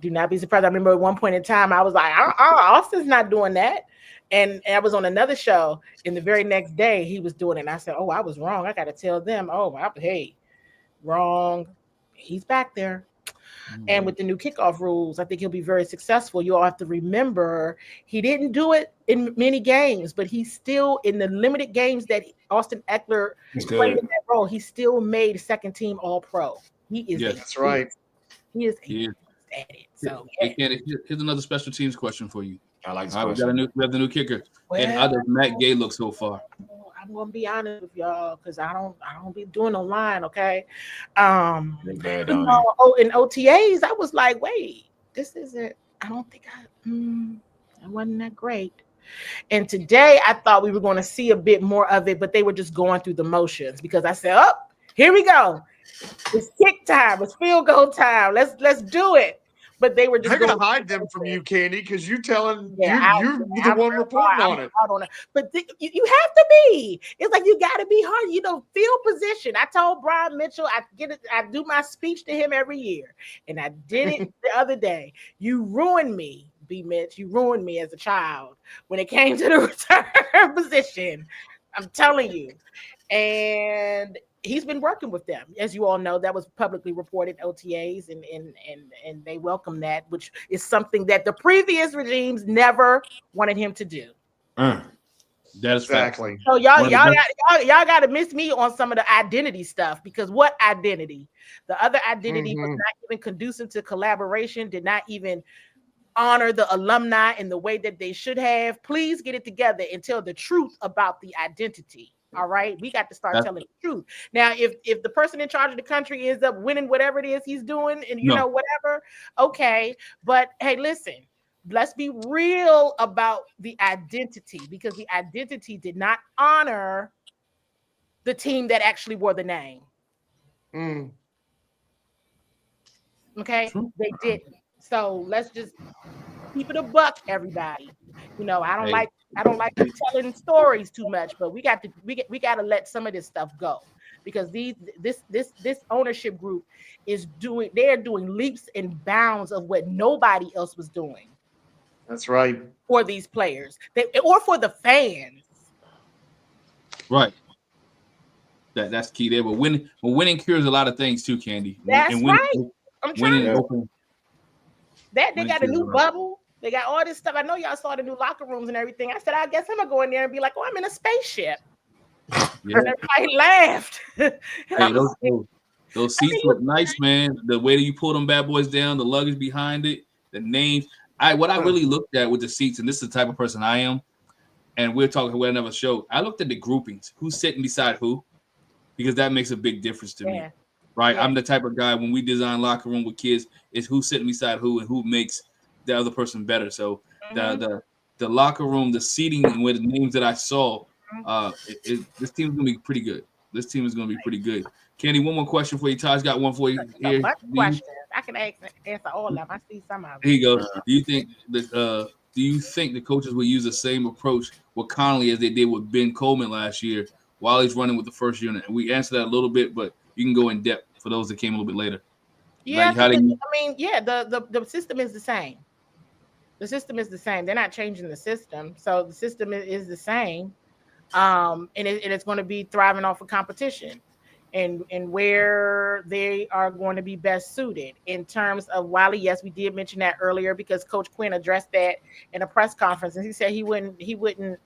Do not be surprised. I remember at one point in time, I was like, Austin's not doing that. And I was on another show, and the very next day he was doing it. And I said, I was wrong. I got to tell them, wrong. He's back there. And with the new kickoff rules, I think he'll be very successful. You all have to remember, he didn't do it in many games, but he's still in the limited games that Austin Eckler played in that role. He still made second team All-Pro. He is. Yes, that's right. He is at it. So here's another special teams question for you. I like this question. We have the new kicker. And how does Matt Gay look so far? I'm gonna be honest with y'all because I don't be doing online, okay? In OTAs, I was like, wait, this isn't. I don't think it wasn't that great. And today, I thought we were going to see a bit more of it, but they were just going through the motions because I said, here we go. It's kick time. It's field goal time. Let's do it. but they were just They're gonna hide them from you, Candy, because you're telling you're the one reporting on it. But you have to be. It's like you got to be hard. You know, field position. I told Brian Mitchell I do my speech to him every year, and I did it the other day. You ruined me, B. Mitch. You ruined me as a child when it came to the return position. I'm telling you, and he's been working with them, as you all know. That was publicly reported OTAs, and they welcome that, which is something that the previous regimes never wanted him to do. That is exactly. So y'all got to miss me on some of the identity stuff, because what identity? The other identity was not even conducive to collaboration. Did not even honor the alumni in the way that they should have. Please get it together and tell the truth about the identity. All right, we got to start telling the truth. Now, if the person in charge of the country ends up winning whatever it is he's doing, and you know, whatever, okay. But hey, listen, let's be real about the identity, because the identity did not honor the team that actually wore the name. Okay, they didn't. So let's just keep it a buck, everybody. You know, I don't like telling stories too much, but we got to let some of this stuff go, because this ownership group they're doing leaps and bounds of what nobody else was doing. That's right. For these players, or for the fans. Right. That's key there. But winning cures a lot of things too, Candy. That's right. I'm trying to open. They got a new bubble. They got all this stuff. I know y'all saw the new locker rooms and everything. I said, I guess I'm gonna go in there and be like, oh, I'm in a spaceship. Yeah. And everybody laughed. Hey, those seats look nice, man. The way that you pull them bad boys down, the luggage behind it, the names. What I really looked at with the seats, and this is the type of person I am, and we're talking with another show. I looked at the groupings, who's sitting beside who, because that makes a big difference to me. Right? Yeah. I'm the type of guy, when we design locker room with kids, is who's sitting beside who and who makes the other person better. So the locker room, the seating, and with the names that I saw, this team's gonna be pretty good. This team is gonna be pretty good. Candy, one more question for you. Tajh got one for you here. Questions. I can answer all of them. I see some of them. Here you go. Do you think the coaches will use the same approach with Conley as they did with Ben Coleman last year while he's running with the first unit? And we answered that a little bit, but you can go in depth for those that came a little bit later. Yeah, the system is the same. The system is the same. They're not changing the system. So the system is the same. And it's going to be thriving off of competition and where they are going to be best suited. In terms of Wiley, yes, we did mention that earlier, because Coach Quinn addressed that in a press conference, and he said he wouldn't,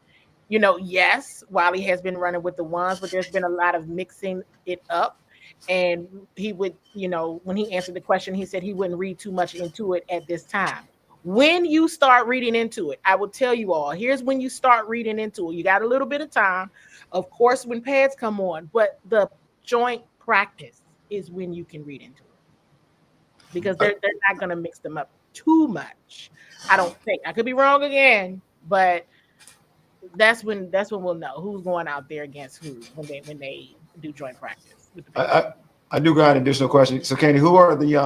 yes, Wiley has been running with the ones, but there's been a lot of mixing it up. And he would, when he answered the question, he said he wouldn't read too much into it at this time. When you start reading into it, I will tell you all, here's when you start reading into it. You got a little bit of time, of course, when pads come on, but the joint practice is when you can read into it, because they're not going to mix them up too much. I don't think. I could be wrong again, but that's when we'll know who's going out there against who when they do joint practice. I do got an additional question. So, Candy, who are the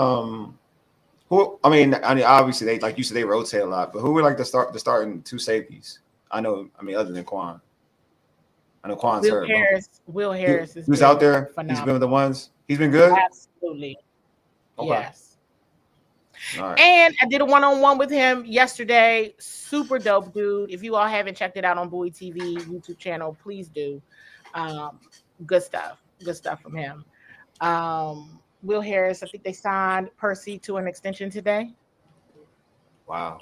obviously they, like you said, they rotate a lot, but who would like to starting two safeties? Other than Quan. I know Quan's hurt. Will Harris is who's out there. Phenomenal. He's been the ones. He's been good. Absolutely. Okay. Yes. All right. And I did a one-on-one with him yesterday. Super dope dude. If you all haven't checked it out on Bowie TV YouTube channel, please do. Good stuff. Good stuff from him. Will Harris, I think they signed Percy to an extension today. Wow.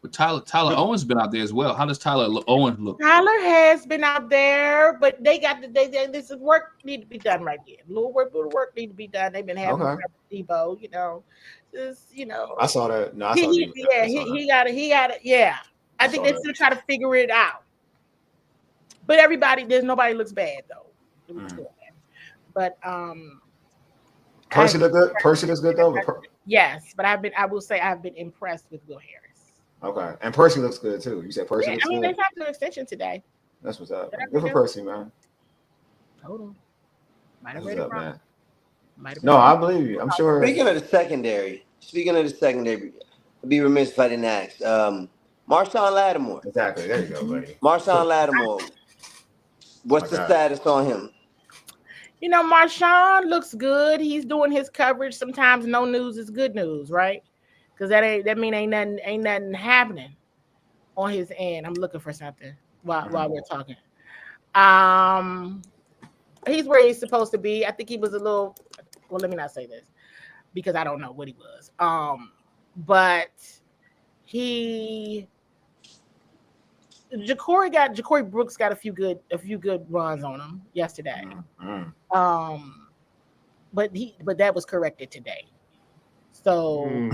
But Tyler Owen's been out there as well. How does Tyler Owen look? Tyler has been out there, but this work need to be done right here. Little work need to be done. They've been having Deebo, I saw that. No, I saw he got it. Yeah. I think they're still trying to figure it out. But nobody looks bad though. But Percy look good. Percy looks good though. Yes, but I will say I've been impressed with Will Harris. Okay, and Percy looks good too. You said Percy looks good. They talked to an extension today. That's what's up. Good for Percy, man. Hold on. Might have read it wrong. No, I believe you. I'm sure. Speaking of the secondary, speaking of the secondary, I'd be remiss if I didn't ask. Marshon Latimore. Exactly. There you go, buddy. Marshon Latimore. What's the status on him? You know, Marshon looks good. He's doing his coverage. Sometimes no news is good news, right? Because that mean ain't nothing happening on his end. I'm looking for something while we're talking. He's where he's supposed to be. I think he was a little. Well, let me not say this because I don't know what he was. But Jakory Brooks got a few good runs on him yesterday. But that was corrected today. So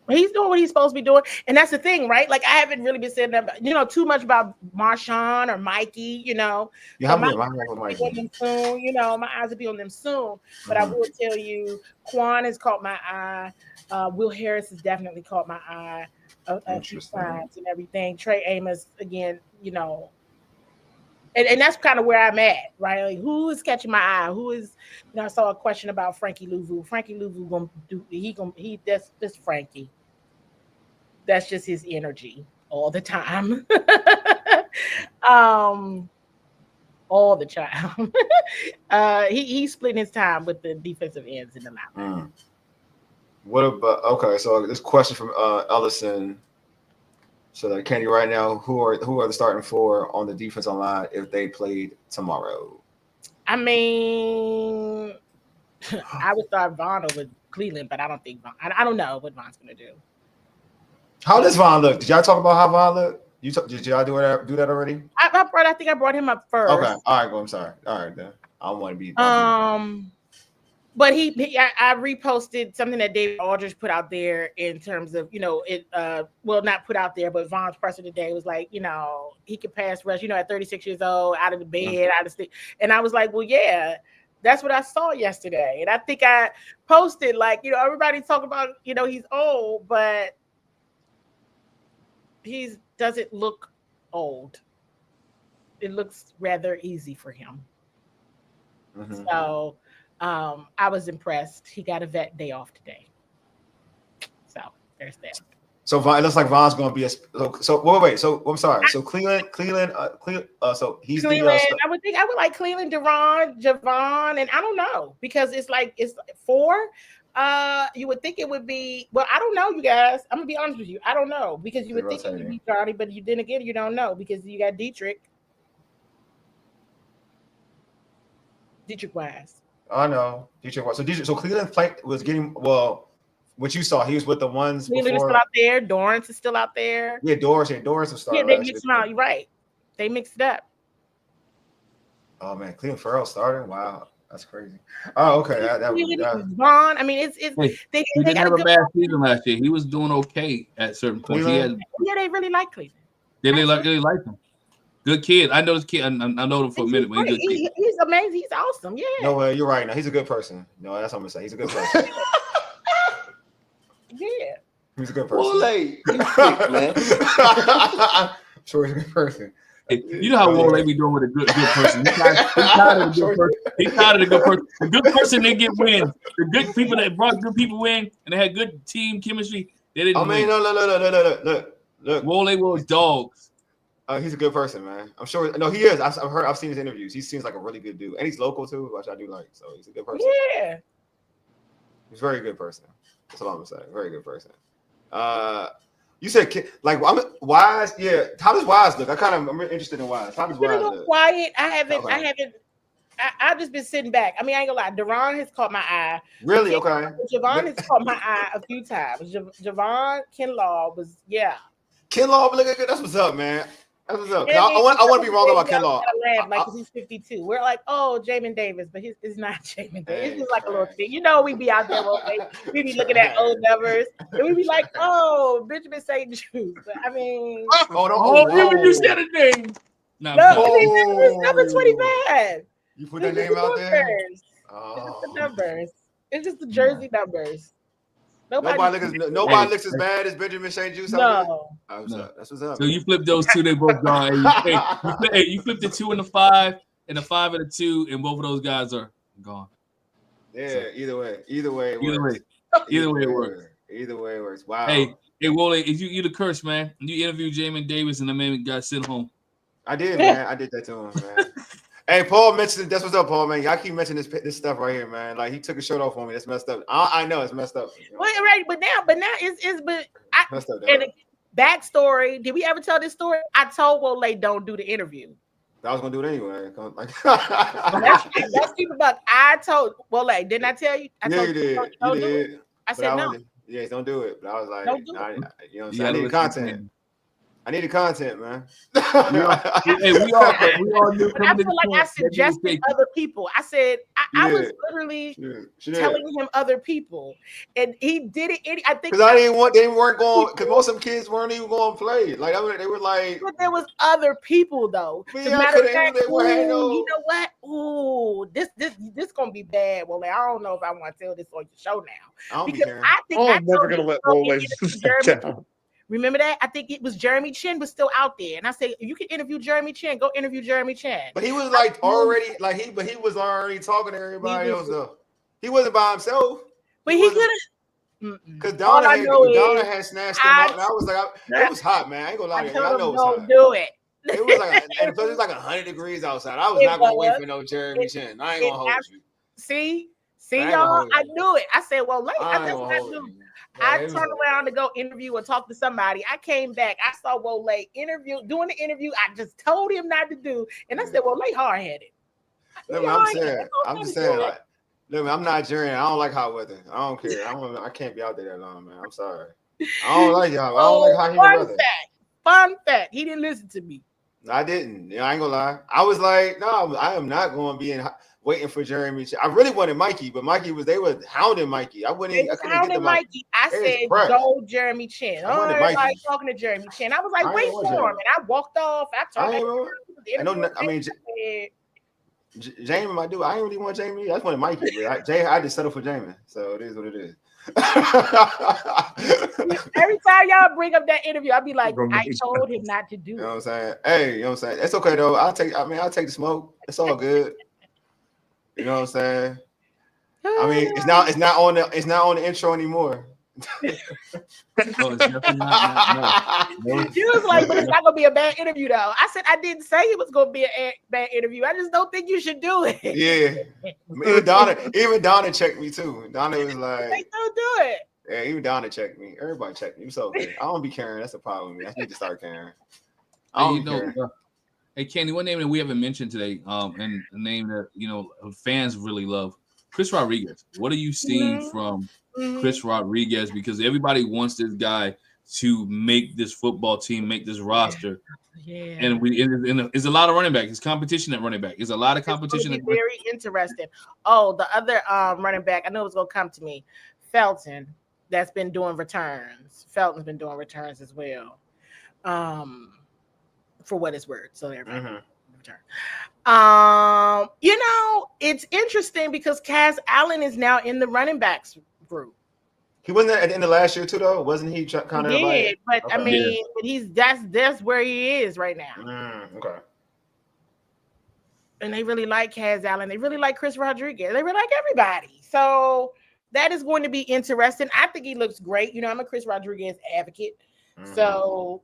he's doing what he's supposed to be doing. And that's the thing, right? Like I haven't really been saying that, too much about Marshon or Mikey, Yeah, so my eyes will be on them soon, my eyes will be on them soon. But I will tell you, Quan has caught my eye. Will Harris has definitely caught my eye a few times and everything. Trey Amos, again, and that's kind of where I'm at, right? Like, who is catching my eye? Who is, I saw a question about Frankie Louvu. Frankie Louvu that's Frankie. That's just his energy all the time. All the time. He's splitting his time with the defensive ends in the line. What about so this question from Ellison. So that Candi right now, who are the starting four on the defensive line if they played tomorrow? I mean, I would start Vaughn over Cleveland, but I don't think I don't know what Vaughn's gonna do. How does Vaughn look? Did y'all talk about how Vaughn looked? Did y'all do that already? I think I brought him up first. Okay, all right, go. I'm sorry. All right, then I don't want to be. But I reposted something that David Aldridge put out there in terms of, not put out there, but Vaughn's presser today was like, he could pass rush, at 36 years old, out of the bed, out of sleep. And I was like, well, yeah, that's what I saw yesterday. And I think I posted like, everybody talk about, he's old, but he doesn't look old. It looks rather easy for him. So I was impressed. He got a vet day off today. So there's that. So it looks like Vaughn's going to be wait. So I'm sorry. So Cleveland. So he's Cleveland. I would like Cleveland, Javon, and I don't know because it's 4. You would think it would be. Well, I don't know, you guys. I'm gonna be honest with you. I don't know because you would think it would be Johnny, but you don't know because you got Dietrich Wise. I know. So Cleveland was getting what you saw, he was with the ones Cleveland is still out there. Dorrance is still out there. Yeah, Dorrance was starting. Yeah, they mixed them out. You're right. They mixed it up. Oh man, Cleveland Farrell starting. Wow, that's crazy. Oh, okay. Vaughn. I mean, it's they didn't have a bad season last year. He was doing okay at certain points. They really like Cleveland. They really like him. Good kid. I know this kid. I know him for a minute. But he's amazing. He's awesome. Yeah. No, you're right. No, he's a good person. No, that's what I'm gonna say. He's a good person. Yeah. He's a good person. Wole, you sick, man. I'm sure he's a good person. You know how Wole be doing with a good person. He's tired of the good person. He's tired of the good person. The good person, they get wins. The good people that brought good people in and they had good team chemistry, they didn't win. Look. Wole was dogs. He's a good person, man. I'm sure. No, he is. I've seen his interviews. He seems like a really good dude, and he's local too, which I do like. So he's a good person. Yeah, he's a very good person. That's all I'm gonna say. Very good person. You said like Wise. Yeah. How does Wise look? I'm interested in Wise. How does Wise look? Quiet. I haven't. I've just been sitting back. I mean, I ain't gonna lie. Deron has caught my eye. Really? Okay. Javon has caught my eye a few times. Javon Kinlaw was Kinlaw look good. That's what's up, man. That's what's up. I want to be wrong about Kinlaw. Like he's 52. We're like, oh, Jamin Davis, but it's not Jamin Davis. It's just like a little thing. We be out there, we be looking at old numbers, and we be like, oh, Benjamin St. Jude. I mean, you said a name. No, it's number 25. You put that name out there. Oh. It's just the numbers. It's just the jersey numbers. Nobody looks as bad as Benjamin St. Jude. No. That's what's up. So you flip those two, they both gone. You flip the 2 and the 5, and the 5 and the 2, and both of those guys are gone. Yeah, So, either way it works. Either way it works. Either way it works. Wow. Hey, Wole, is you the curse, man? You interviewed Jamin Davis and the man got sent home. I did, man. I did that to him, man. Hey, Paul mentioned that's what's up, Paul, man. Y'all keep mentioning this stuff right here, man. Like he took a shirt off on me. That's messed up. I know it's messed up. You know? Well, right, but now it's messed up. And the backstory. Did we ever tell this story? I told Wole don't do the interview. I was gonna do it anyway. That's people buck. I told Wole, didn't I tell you? I told you did. You did. I said no. Yeah, don't do it. But I was like, don't do it. You know what I'm saying? I need content. I need the content, man. we all knew. I feel like I suggested other people. I said I was literally telling him other people, and he did it. I think because they weren't going because most of them kids weren't even going to play. Like they were like, but there was other people though. Matter of fact, you know what? Ooh, this gonna be bad. Well, I don't know if I want to tell this on your show now because I think I'm never gonna let Wole down. Remember that? I think it was Jeremy Chin was still out there. And I said, you can interview Jeremy Chin. Go interview Jeremy Chin. But he was like already, he was already talking to everybody else though. He wasn't by himself. But he could have. Because Donna had snatched him out. And I was like, it was hot, man. I ain't gonna lie to you. I know it was hot. Don't do it. It was like, and plus it was like 100 degrees outside. I was not gonna wait for no Jeremy Chin. I ain't gonna hold you. See, y'all, I knew it. I said, well, I turned around to go interview or talk to somebody. I came back. I saw Wole doing the interview. I just told him not to do. And I said, Wole hard-headed. I'm just saying, like, look, I'm Nigerian. I don't like hot weather. I don't care. I can't be out there that long, man. I'm sorry. I don't like y'all. I don't like hot weather. Fun fact. He didn't listen to me. I didn't. I ain't gonna lie. I was like, no, I am not going to be waiting for Jeremy. I really wanted Mikey, but they were hounding Mikey. I couldn't get Mikey. I said, go Jeremy Chin. Everybody talking to Jeremy Chin. I was like, wait for him. And I walked off. Jamie, my dude. I ain't really want Jamie. I just wanted Mikey. I just settled for Jamie. So it is what it is. Every time y'all bring up that interview, I'll be like, I told him not to do it. You know what I'm saying? Hey, you know what I'm saying? It's okay though. I'll take the smoke. It's all good. You know what I'm saying? I mean, it's not on the intro anymore. It's definitely not. You was like, but it's not gonna be a bad interview though. I said I didn't say it was gonna be a bad interview. I just don't think you should do it. Yeah. Even Donna checked me too. Donna was like, don't do it. Yeah, even Donna checked me. Everybody checked me. It's okay. I don't be caring. That's a problem with me. I need to start caring. Hey, Candi, one name that we haven't mentioned today, and a name that fans really love, Chris Rodriguez. What are you seeing from Chris Rodriguez? Because everybody wants this guy to make this football team, make this roster. Yeah. And it's a lot of running back. It's competition at running back. It's a lot of competition. It's very interesting. Oh, the other running back, I know it was going to come to me, Felton, that's been doing returns. Felton's been doing returns as well. For what it's worth. So everybody return. It's interesting because Kaz Allen is now in the running backs group. He wasn't at the end of last year too, though, wasn't he? Kind of like, but okay. I mean, but that's where he is right now. Okay. And they really like Kaz Allen. They really like Chris Rodriguez. They really like everybody. So that is going to be interesting. I think he looks great. I'm a Chris Rodriguez advocate. So,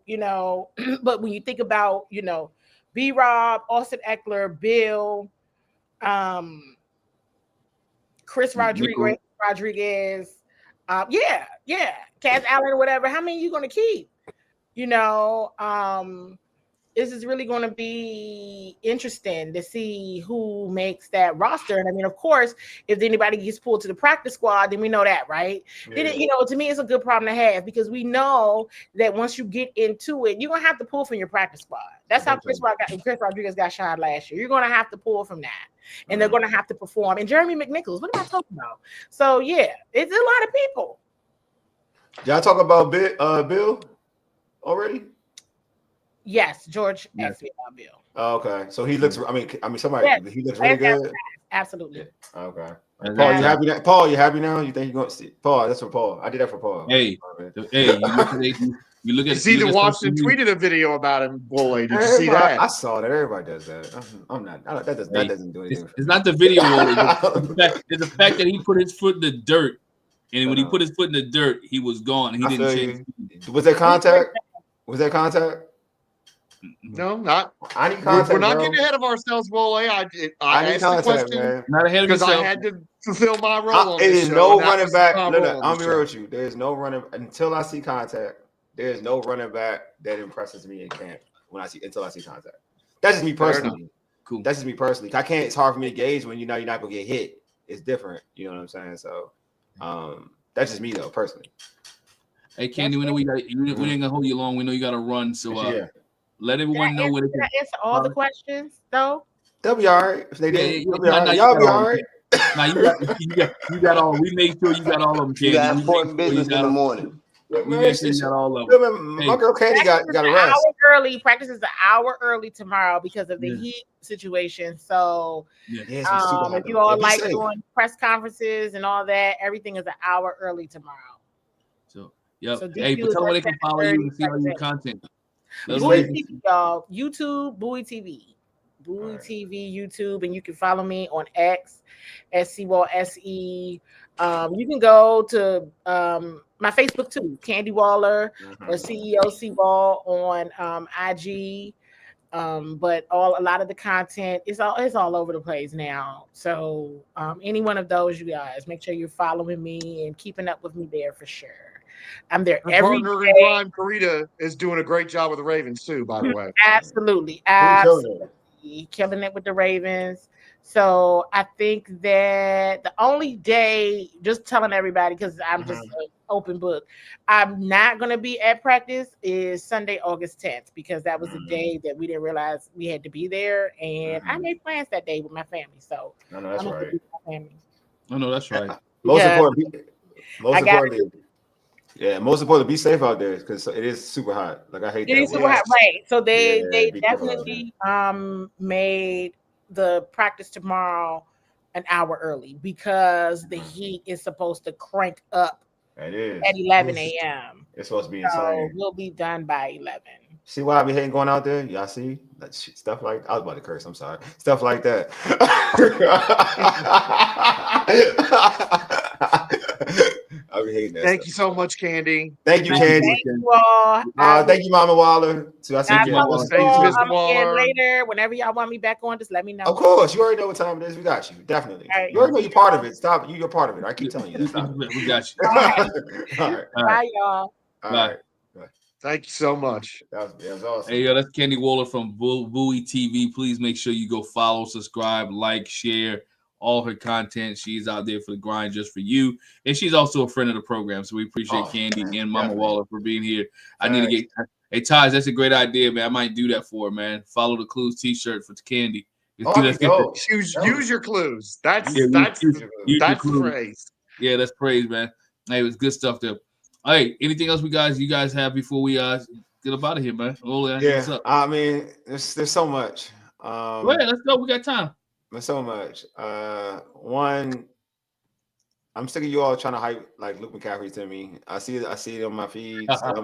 but when you think about, B-Rob, Austin Eckler, Bill, Chris Rodriguez, Kaz Allen or whatever, how many are you going to keep? This is really going to be interesting to see who makes that roster. And I mean, of course, if anybody gets pulled to the practice squad, then we know that, right? Yeah. Then, to me, it's a good problem to have because we know that once you get into it, you're going to have to pull from your practice squad. That's how Chris Rodriguez got shot last year. You're going to have to pull from that. And they're going to have to perform. And Jeremy McNichols, what am I talking about? So, yeah, it's a lot of people. Y'all talk about Bill already? Yes, George asked me about Bill. Oh, okay, so he looks. I mean, somebody. Yes. He looks really good. Absolutely. Okay. Paul, you happy now? Paul, you happy now? You think you're going to see Paul? That's for Paul. I did that for Paul. Hey, You look at see the Washington tweeted a video about him. Wole, did you see that? I saw that. Everybody does that. I'm not. That doesn't do anything. It's not the video. It's the fact that he put his foot in the dirt, and when he put his foot in the dirt, he was gone. He didn't change. Was there contact? Was there contact? No, not. I need contact. We're not getting ahead of ourselves, Wole. I need asked contact, the question, man. Not ahead of because yourself. I had to fulfill my role. It is no running back. Look, I'll be real with you. There is no running until I see contact. There is no running back that impresses me in camp until I see contact. That's just me personally. Cool. That's just me personally. I can't. It's hard for me to gauge when you're not gonna get hit. It's different. You know what I'm saying? So, that's just me though, personally. Hey, Candi, we know we ain't gonna hold you long. We know you gotta run. So let everyone know what it is. Can I answer all the questions though? They'll be all right. If they did, y'all be all right. Now you got all. We made sure you got all of them. Candi. You got important business in the morning. We made sure you got all of them. My girl Candi got a rest. Hour early. Practice is an hour early tomorrow because of the heat situation. So, if you all like doing press conferences and all that, everything is an hour early tomorrow. So, yep. So hey, but tell them where they can follow you and see all your content. Bowie TV, y'all. YouTube, Bowie TV. Bowie TV, YouTube, and you can follow me on X at CWall SE. You can go to my Facebook too, Candi Waller or CEO CWall on IG. But a lot of the content is all over the place now. So any one of those, you guys, make sure you're following me and keeping up with me there for sure. I'm there every day. Partner in crime, Karita, is doing a great job with the Ravens too, by the way. Absolutely. Killing it with the Ravens. So I think that the only day, just telling everybody, because I'm just an open book, I'm not going to be at practice is Sunday, August 10th, because that was the day that we didn't realize we had to be there. And I made plans that day with my family. So that's right. That's right. Most importantly, be safe out there because it is super hot. Like I hate that. It is super hot, right? So they definitely made the practice tomorrow an hour early because the heat is supposed to crank up at 11 a.m. It's supposed to be so insane. We'll be done by 11. See why I be hating going out there? Y'all see that stuff like I was about to curse. I'm sorry. Stuff like that. I be hating that. Thank you so much, Candi. Thank you, Candi. Thank you all. Thank you, Mama Waller. So I see you, Mr. Waller. Later, whenever y'all want me back on, just let me know. Of course, you already know what time it is. We got you, definitely. Right. You already know you're part of it. Stop, you're part of it. I keep telling you that. We got you. All right. Bye, y'all. All right. Thank you so much. That was awesome. Hey, that's Candi Waller from Bowie TV. Please make sure you go follow, subscribe, like, share all her content. She's out there for the grind just for you. And she's also a friend of the program. So we appreciate Candi and Mama Waller for being here. I need to get – hey, Tajh, that's a great idea, man. I might do that for her, man. Follow the Clues t-shirt for Candi. Use your clues. That's praise. Yeah, that's praise, man. Hey, it was good stuff there. Hey, anything else you guys have before we get up out of here, man? What's up? I mean, there's so much. Go ahead, let's go. We got time. There's so much. One, I'm sick of you all trying to hype like Luke McCaffrey to me. I see it on my feeds. I'm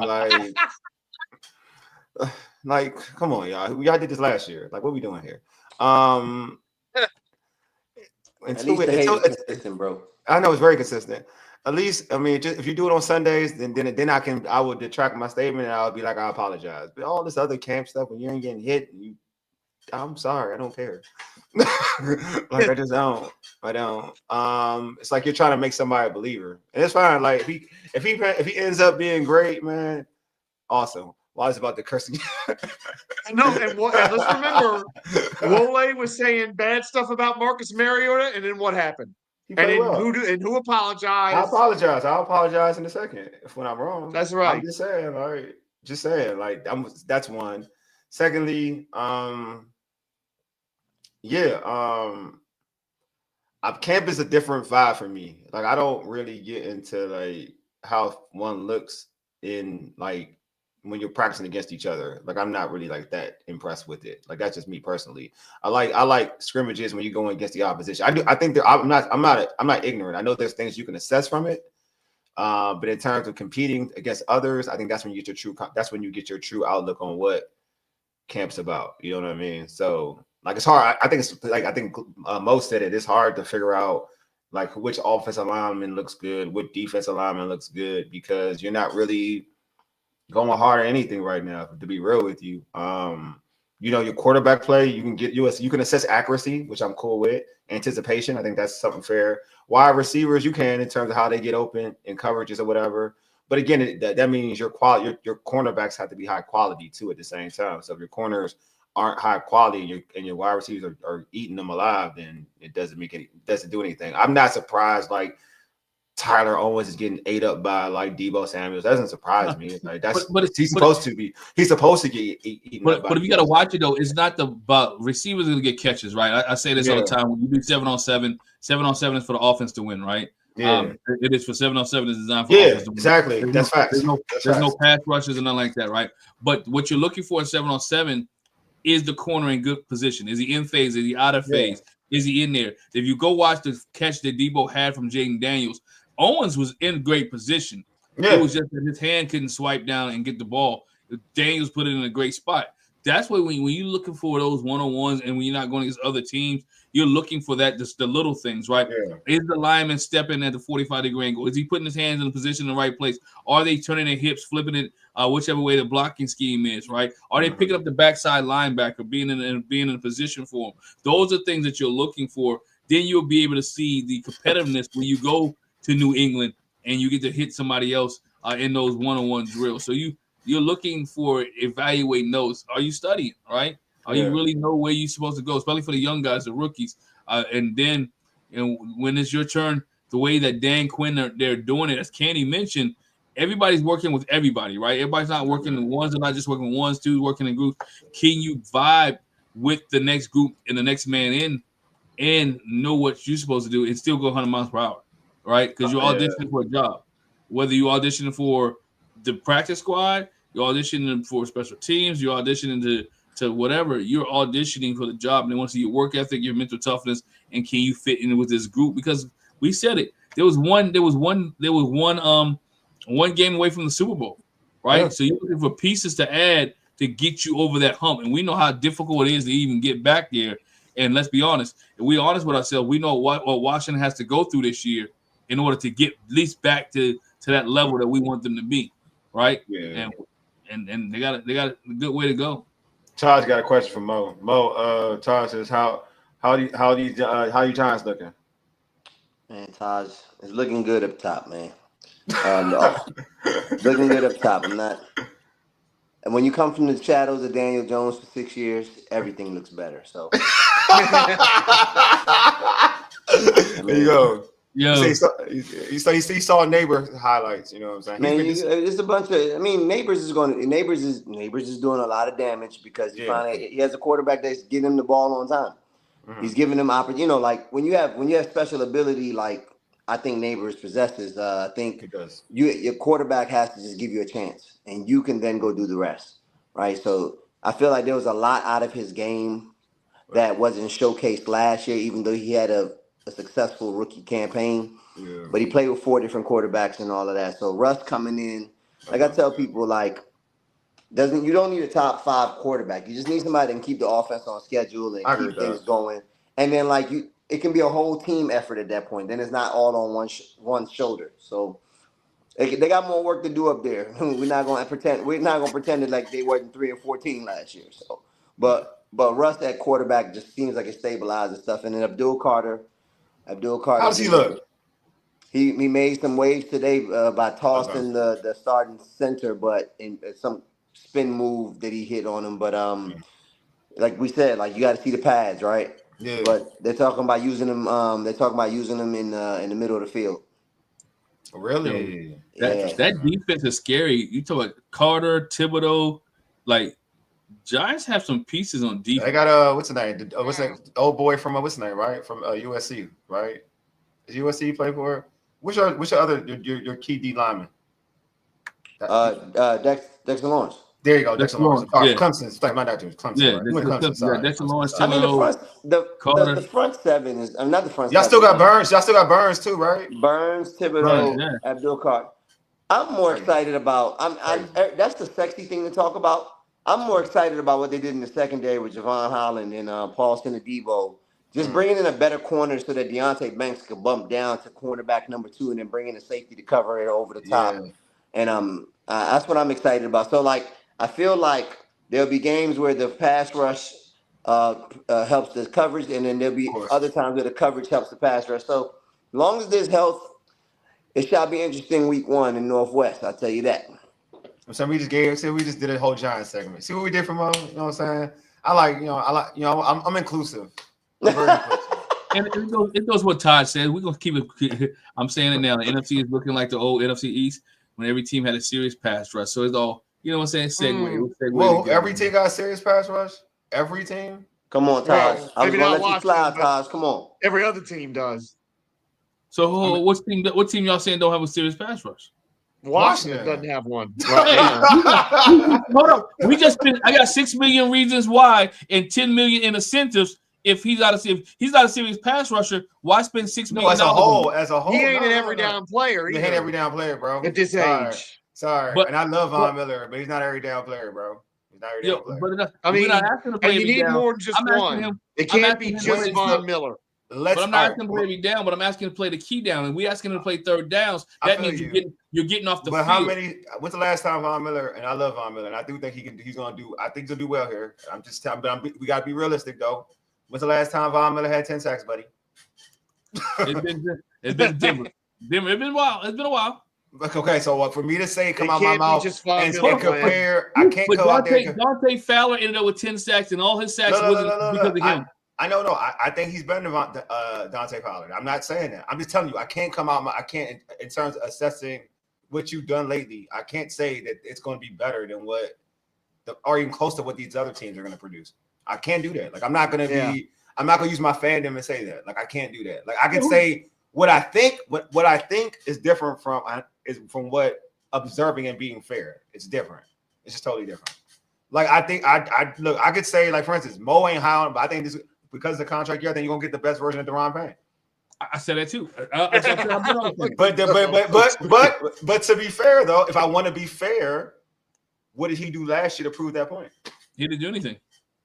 like, come on, y'all. Y'all did this last year. Like, what are we doing here? At least the hate is consistent, bro. I know it's very consistent. At least, I mean, just if you do it on Sundays, then I would detract my statement and I'll be like, I apologize. But all this other camp stuff when you ain't getting hit, I'm sorry, I don't care. Like I just don't. I don't. It's like you're trying to make somebody a believer, and it's fine. Like if he ends up being great, man, awesome. Well, I was about to curse you. No, and let's remember, Wole was saying bad stuff about Marcus Mariota, and then what happened? Who apologized? I'll apologize in a second when I'm wrong. That's right. I'm just saying, all right. Just saying, like that's one. Secondly, camp is a different vibe for me. Like I don't really get into like how one looks in like when you're practicing against each other. Like I'm not really like that impressed with it. Like that's just me personally. I like scrimmages when you're going against the opposition. I'm not ignorant. I know there's things you can assess from it. But in terms of competing against others, I think that's when you get your true outlook on what camp's about. You know what I mean? So like it's hard. I think Mo said it. It's hard to figure out like which offensive lineman looks good, what defensive lineman looks good, because you're not really going hard at anything right now, to be real with you. Your quarterback play, you can assess accuracy, which I'm cool with. Anticipation, I think that's something fair. Wide receivers, you can in terms of how they get open in coverages or whatever. But again, that means your cornerbacks have to be high quality too at the same time. So if your corners aren't high quality and your wide receivers are eating them alive, then it doesn't do anything. I'm not surprised like Tyler Owens is getting ate up by like Deebo Samuel. That doesn't surprise me. Like he's supposed to get eaten up. But if you got to watch it though, it's not about receivers going to get catches, right? I say this all the time. When you do 7-on-7, 7-on-7 is for the offense to win, right? Yeah. It is for 7-on-7 is designed for offense to win. Exactly. That's facts. There's no pass rushes and nothing like that, right? But what you're looking for in 7-on-7 is the corner in good position. Is he in phase? Is he out of phase? Is he in there? If you go watch the catch that Deebo had from Jaden Daniels, Owens was in great position. Yeah. It was just that his hand couldn't swipe down and get the ball. Daniels put it in a great spot. That's why when you're looking for those one-on-ones and when you're not going against other teams, you're looking for that, just the little things, right? Yeah. Is the lineman stepping at the 45-degree angle? Is he putting his hands in the position in the right place? Are they turning their hips, flipping it, whichever way the blocking scheme is, right? Are they picking up the backside linebacker, being in a position for him? Those are things that you're looking for. Then you'll be able to see the competitiveness when you go to New England and you get to hit somebody else in those one-on-one drills. So you're looking for evaluating those. Are you studying, right? Are you really know where you're supposed to go, especially for the young guys, the rookies? And then when it's your turn, the way that Dan Quinn they're doing it, as Candi mentioned, everybody's working with everybody, right? Everybody's not working in ones, are not just working ones, twos, working in groups. Can you vibe with the next group and the next man in and know what you're supposed to do and still go 100 miles per hour, right? Because you're auditioning for a job. Whether you're auditioning for the practice squad, you're auditioning for special teams, you're auditioning to whatever, you're auditioning for the job, and they want to see your work ethic, your mental toughness, and can you fit in with this group? Because we said it. There was one game away from the Super Bowl, right? Yeah. So you're looking for pieces to add to get you over that hump, and we know how difficult it is to even get back there. And let's be honest, if we're honest with ourselves, we know what Washington has to go through this year in order to get at least back to that level that we want them to be, right? Yeah. And they got a good way to go. Tajh got a question from Mo. Tajh says, how you Giants looking? Man, Tajh is looking good up top, man. Looking good up top. I'm not. And when you come from the shadows of Daniel Jones for 6 years, everything looks better. So there you go. Yeah, he saw Neighbor highlights. You know what I'm saying? Man, it's a bunch of. I mean, Neighbors is doing a lot of damage because he has a quarterback that's getting him the ball on time. Mm-hmm. He's giving him opportunity. You know, like when you have special ability, like I think Neighbors possesses. I think it does. Your quarterback has to just give you a chance, and you can then go do the rest, right? So I feel like there was a lot out of his game that wasn't showcased last year, even though he had a successful rookie campaign, but he played with 4 different quarterbacks and all of that. So Russ coming in, like I tell people, like you don't need a top 5 quarterback. You just need somebody that can keep the offense on schedule and keep things going. And then it can be a whole team effort at that point. Then it's not all on one shoulder. So they got more work to do up there. We're not going to pretend that like they wasn't 3-14 last year. So, but Russ at quarterback just seems like it stabilized and stuff. And then Abdul Carter. How does he look? He made some waves today by tossing the starting center, but in some spin move that he hit on him. But like we said, like you got to see the pads, right? Yeah. But they're talking about using them. They're talking about using them in the middle of the field. Really? That defense is scary. You talk about Carter, Thibodeau, like. Giants have some pieces on defense. They got what's his name? What's that old boy from what's his name? Right from USC, right? Is USC play for? Which are other your key D lineman? Dexter Lawrence. There you go, Dexter Lawrence. Yeah. Clemson. It's like my doctor. Clemson. Yeah, right? Clemson. Sorry. Dexter Lawrence. I mean, Carter. the front seven is. I'm not the front. Y'all seven. still got Burns. Y'all still got Burns too, right? Burns, Thibodeau, Yeah. Abdul Carter. I'm more excited about. That's the sexy thing to talk about. I'm more excited about what they did in the secondary with Javon Holland and Paulson and Deebo. Just bringing in a better corner so that Deonte Banks could bump down to cornerback number 2 and then bring in a safety to cover it over the top. Yeah. And that's what I'm excited about. So, like, I feel like there'll be games where the pass rush helps the coverage, and then there'll be other times where the coverage helps the pass rush. So, as long as there's health, it shall be interesting week 1 in Northwest. I'll tell you that. So we just did a whole Giants segment. See what we did from you know what I'm saying? I'm inclusive. I'm very inclusive. And it goes what Todd said. We're gonna keep it. I'm saying it now. The NFC is looking like the old NFC East when every team had a serious pass rush. So it's all, you know what I'm saying? Segue. Whoa, every team got a serious pass rush? Every team? Come on, Tajh. I was maybe gonna not let you slide, Washington, Tajh. Come on. Every other team does. So what team y'all saying don't have a serious pass rush? Washington doesn't have one. Hold on. I got 6 million reasons why and 10 million in incentives. If he's not a serious pass rusher, why spend $6 million? As a whole, he ain't an every down player. He ain't every down player, bro. At this age. Sorry. And I love Von Miller, but he's not every down player, bro. He's not every down player. But I mean, we're not asking to play you need more than just one. It can't be just Von Miller. But I'm not asking to play every down, but I'm asking to play the key down, and we asking him to play third downs. That means you're getting off the field. How many? When's the last time Von Miller? And I love Von Miller, and I do think he's gonna do. I think he'll do well here. I'm just telling, but we gotta be realistic though. When's the last time Von Miller had 10 sacks, buddy? It's been different. It's been a while. It's been a while. Okay, so for me to say come out my mouth and compare, I can't go out there. Dante Fowler ended up with 10 sacks, and all his sacks wasn't because of him. I think he's better than Dante Fowler. I'm not saying that. I'm just telling you, I can't in terms of assessing what you've done lately. I can't say that it's going to be better than or even close to what these other teams are going to produce. I can't do that. Like, I'm not going to use my fandom and say that. Like, I can't do that. Like, I can say what I think. What I think is different from what observing and being fair. It's different. It's just totally different. Like, I think I could say, like, for instance, Mo ain't high on, but I think this. Because of the contract year, I think you're gonna get the best version of Deron Payne. I said that too. But to be fair though, if I want to be fair, what did he do last year to prove that point? He didn't do anything.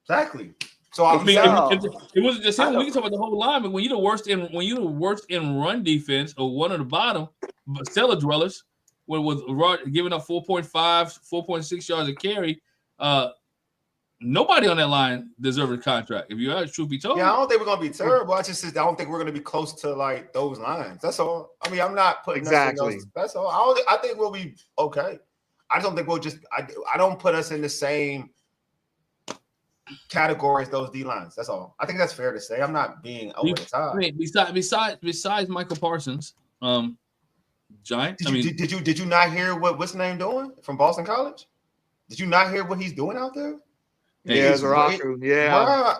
Exactly. So it wasn't just him. We can talk about the whole line, but when you're the worst in run defense or one of the bottom, but cellar dwellers, with giving up 4.5, 4.6 yards a carry, nobody on that line deserves a contract. If you are truth be told, I don't think we're gonna be terrible. I don't think we're gonna be close to like those lines. That's all. I mean, I'm not putting exactly. That's all. I think we'll be okay. I don't think we'll just. I don't put us in the same category as those D lines. That's all. I think that's fair to say. I'm not being over the top. I mean, besides Michael Parsons, Giant. Did you not hear what's the name doing from Boston College? Did you not hear what he's doing out there? Yeah, Zaraku. Yeah.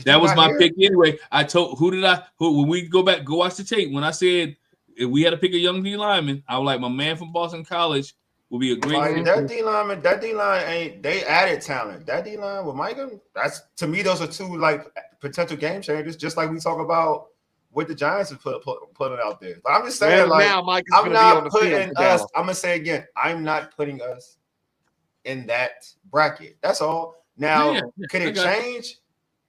That was my pick anyway. I told when we go watch the tape, when I said if we had to pick a young D lineman, I was like, my man from Boston College will be a great that D line ain't they added talent. That D line with Micah, that's to me, those are two like potential game changers, just like we talk about what the Giants have putting out there. But I'm just saying, now Micah's I'm not putting us, I'm gonna say again, I'm not putting us in that bracket. That's all. Now, can it change?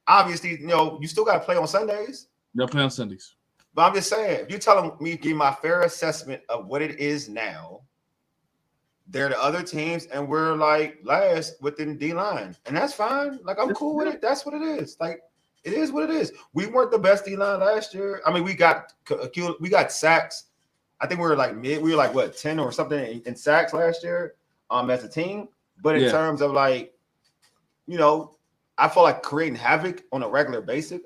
Obviously, you still got to play on Sundays. They'll play on Sundays. But I'm just saying, if you're telling me, give my fair assessment of what it is now, they're the other teams, and we're like last within D line, and that's fine. Like, I'm cool with it. That's what it is. Like, it is what it is. We weren't the best D line last year. I mean, we got sacks. I think we were like 10 or something in sacks last year, as a team. But in terms of like, I feel like creating havoc on a regular basis.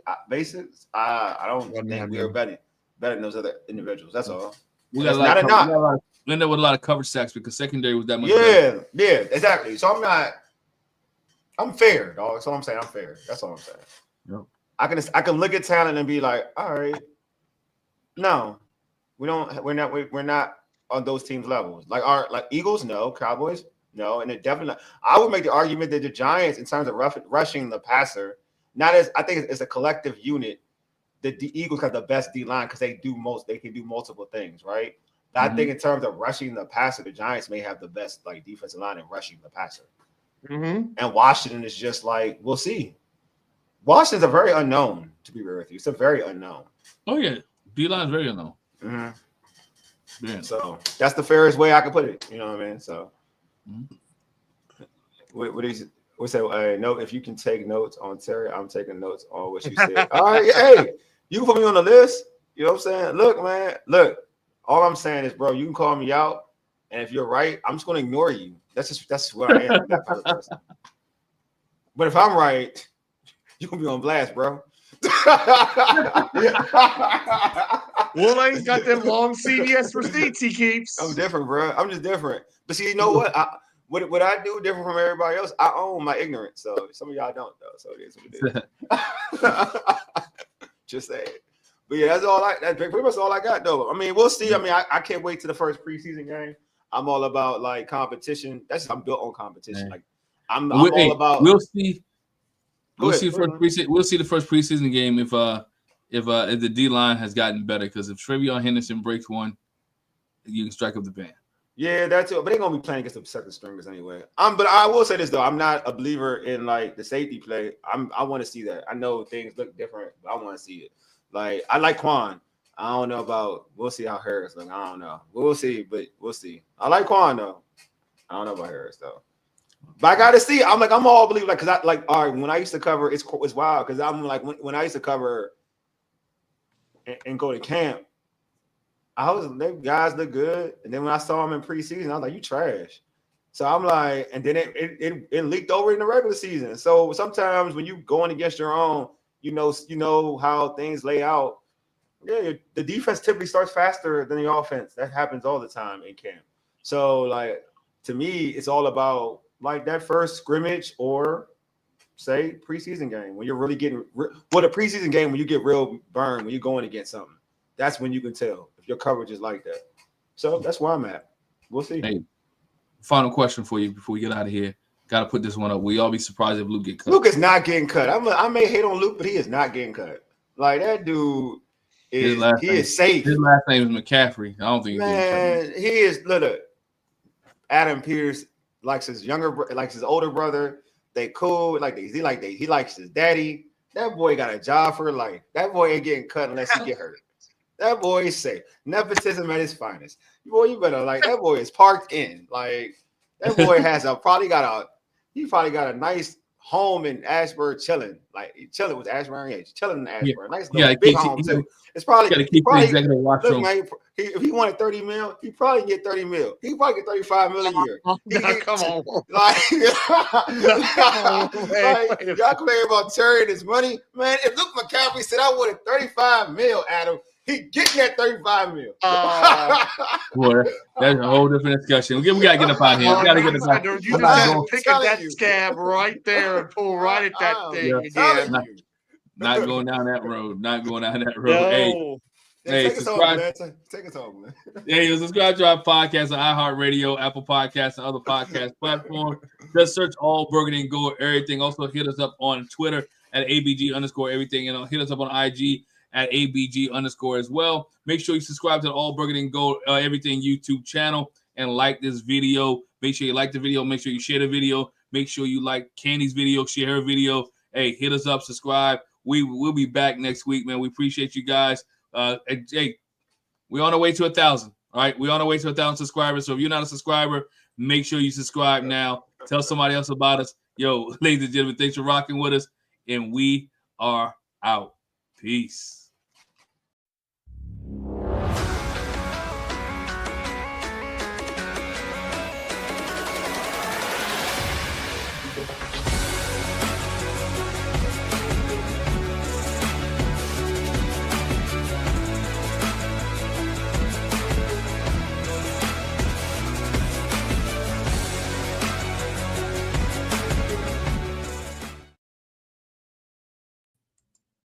I don't think we are better than those other individuals. That's all. We end up with a lot of coverage sacks because secondary was that much. Yeah, exactly. So I'm fair, dog. That's all I'm saying. I'm fair. That's all I'm saying. Yep. I can look at talent and be like, all right, no, we're not on those teams' levels. Like Eagles, no. Cowboys, No, and it definitely. I would make the argument that the Giants, in terms of rushing the passer, I think it's a collective unit. The Eagles have the best D line because they can do multiple things, right? But I think in terms of rushing the passer, the Giants may have the best defensive line in rushing the passer. And Washington is just we'll see. Washington's a very unknown, to be real with you. It's a very unknown. Oh yeah, D line is very unknown. Yeah. So that's the fairest way I can put it. You know what I mean? So what's that? No, if you can take notes on Terry, I'm taking notes on what you said. All right, hey, you can put me on the list. You know what I'm saying? Look, man, all I'm saying is, bro, you can call me out, and if you're right, I'm just going to ignore you. That's what I am. But if I'm right, you're going to be on blast, bro. Wole ain't got them long CVS receipts he keeps. I'm different, bro. I'm just different. But see, you know what? What I do different from everybody else, I own my ignorance. So some of y'all don't, though. So it is what it is. Just say it. But yeah, that's pretty much all I got, though. I mean, we'll see. I mean, I can't wait to the first preseason game. I'm all about competition. I'm built on competition. I'm all about. We'll see. We'll see the first preseason game if the D line has gotten better, because if Trevion Henderson breaks one, you can strike up the band. Yeah, that's it. But they're gonna be playing against the second stringers anyway. But I will say this though, I'm not a believer in the safety play. I want to see that. I know things look different, but I want to see it. I like Quan. I don't know about. We'll see how Harris look. I don't know. We'll see, but we'll see. I like Quan though. I don't know about Harris though. But I gotta see. I'm all believer because I all right. When I used to cover, it's wild because I'm when I used to cover and go to camp, them guys look good, and then when I saw them in preseason, I was like, you trash. So I'm like, and then it leaked over in the regular season. So sometimes when you going against your own, you know how things lay out. Yeah, the defense typically starts faster than the offense. That happens all the time in camp. So to me, it's all about that first scrimmage or say preseason game when you're really getting a preseason game when you get real burned when you're going against something. That's when you can tell if your coverage is like that. So that's where I'm at. We'll see. Hey, final question for you before we get out of here. Got to put this one up. Will y'all be surprised if Luke get cut? Luke is not getting cut. I may hate on Luke, but he is not getting cut. That dude is safe. His last name is McCaffrey. I don't think he is. Look, Adam Pierce likes his older brother. They cool. He likes his daddy. That boy got a job for life. That boy ain't getting cut unless he get hurt. That boy is safe. Nepotism at his finest. Boy, you better that boy is parked in. That boy probably got a nice home in Ashburn chilling. Chilling with Ashburn. Yeah, chilling in Ashburn. Nice little big home too. It's probably got to keep the executive washroom. If he wanted 30 mil, he probably get 30 mil. He probably get 35 mil a year. Come on. Y'all complaining about Terry and his money. Man, if Luke McCaffrey said I wanted 35 mil, Adam, he getting that 35 mil. Boy, that's a whole different discussion. We got to get up out here. We got to get up out here. You just had to pick at that scab right there and pull right at that thing again. Not going down that road. No. Hey, subscribe. Take us home, man. Hey, subscribe to our podcast on iHeartRadio, Apple Podcasts, and other podcast platforms. Just search All Burgundy and Gold Everything. Also hit us up on Twitter at ABG_everything, and hit us up on IG at ABG_ as well. Make sure you subscribe to the All Burgundy and Gold Everything YouTube channel and like this video. Make sure you like the video. Make sure you share the video. Make sure you like Candy's video, share her video. Hey, hit us up, subscribe. We'll be back next week, man. We appreciate you guys. Hey, we're on our way to 1,000. All right, we're on our way to 1,000 subscribers. So if you're not a subscriber, make sure you subscribe now. Tell somebody else about us. Yo, ladies and gentlemen, thanks for rocking with us, and we are out. Peace.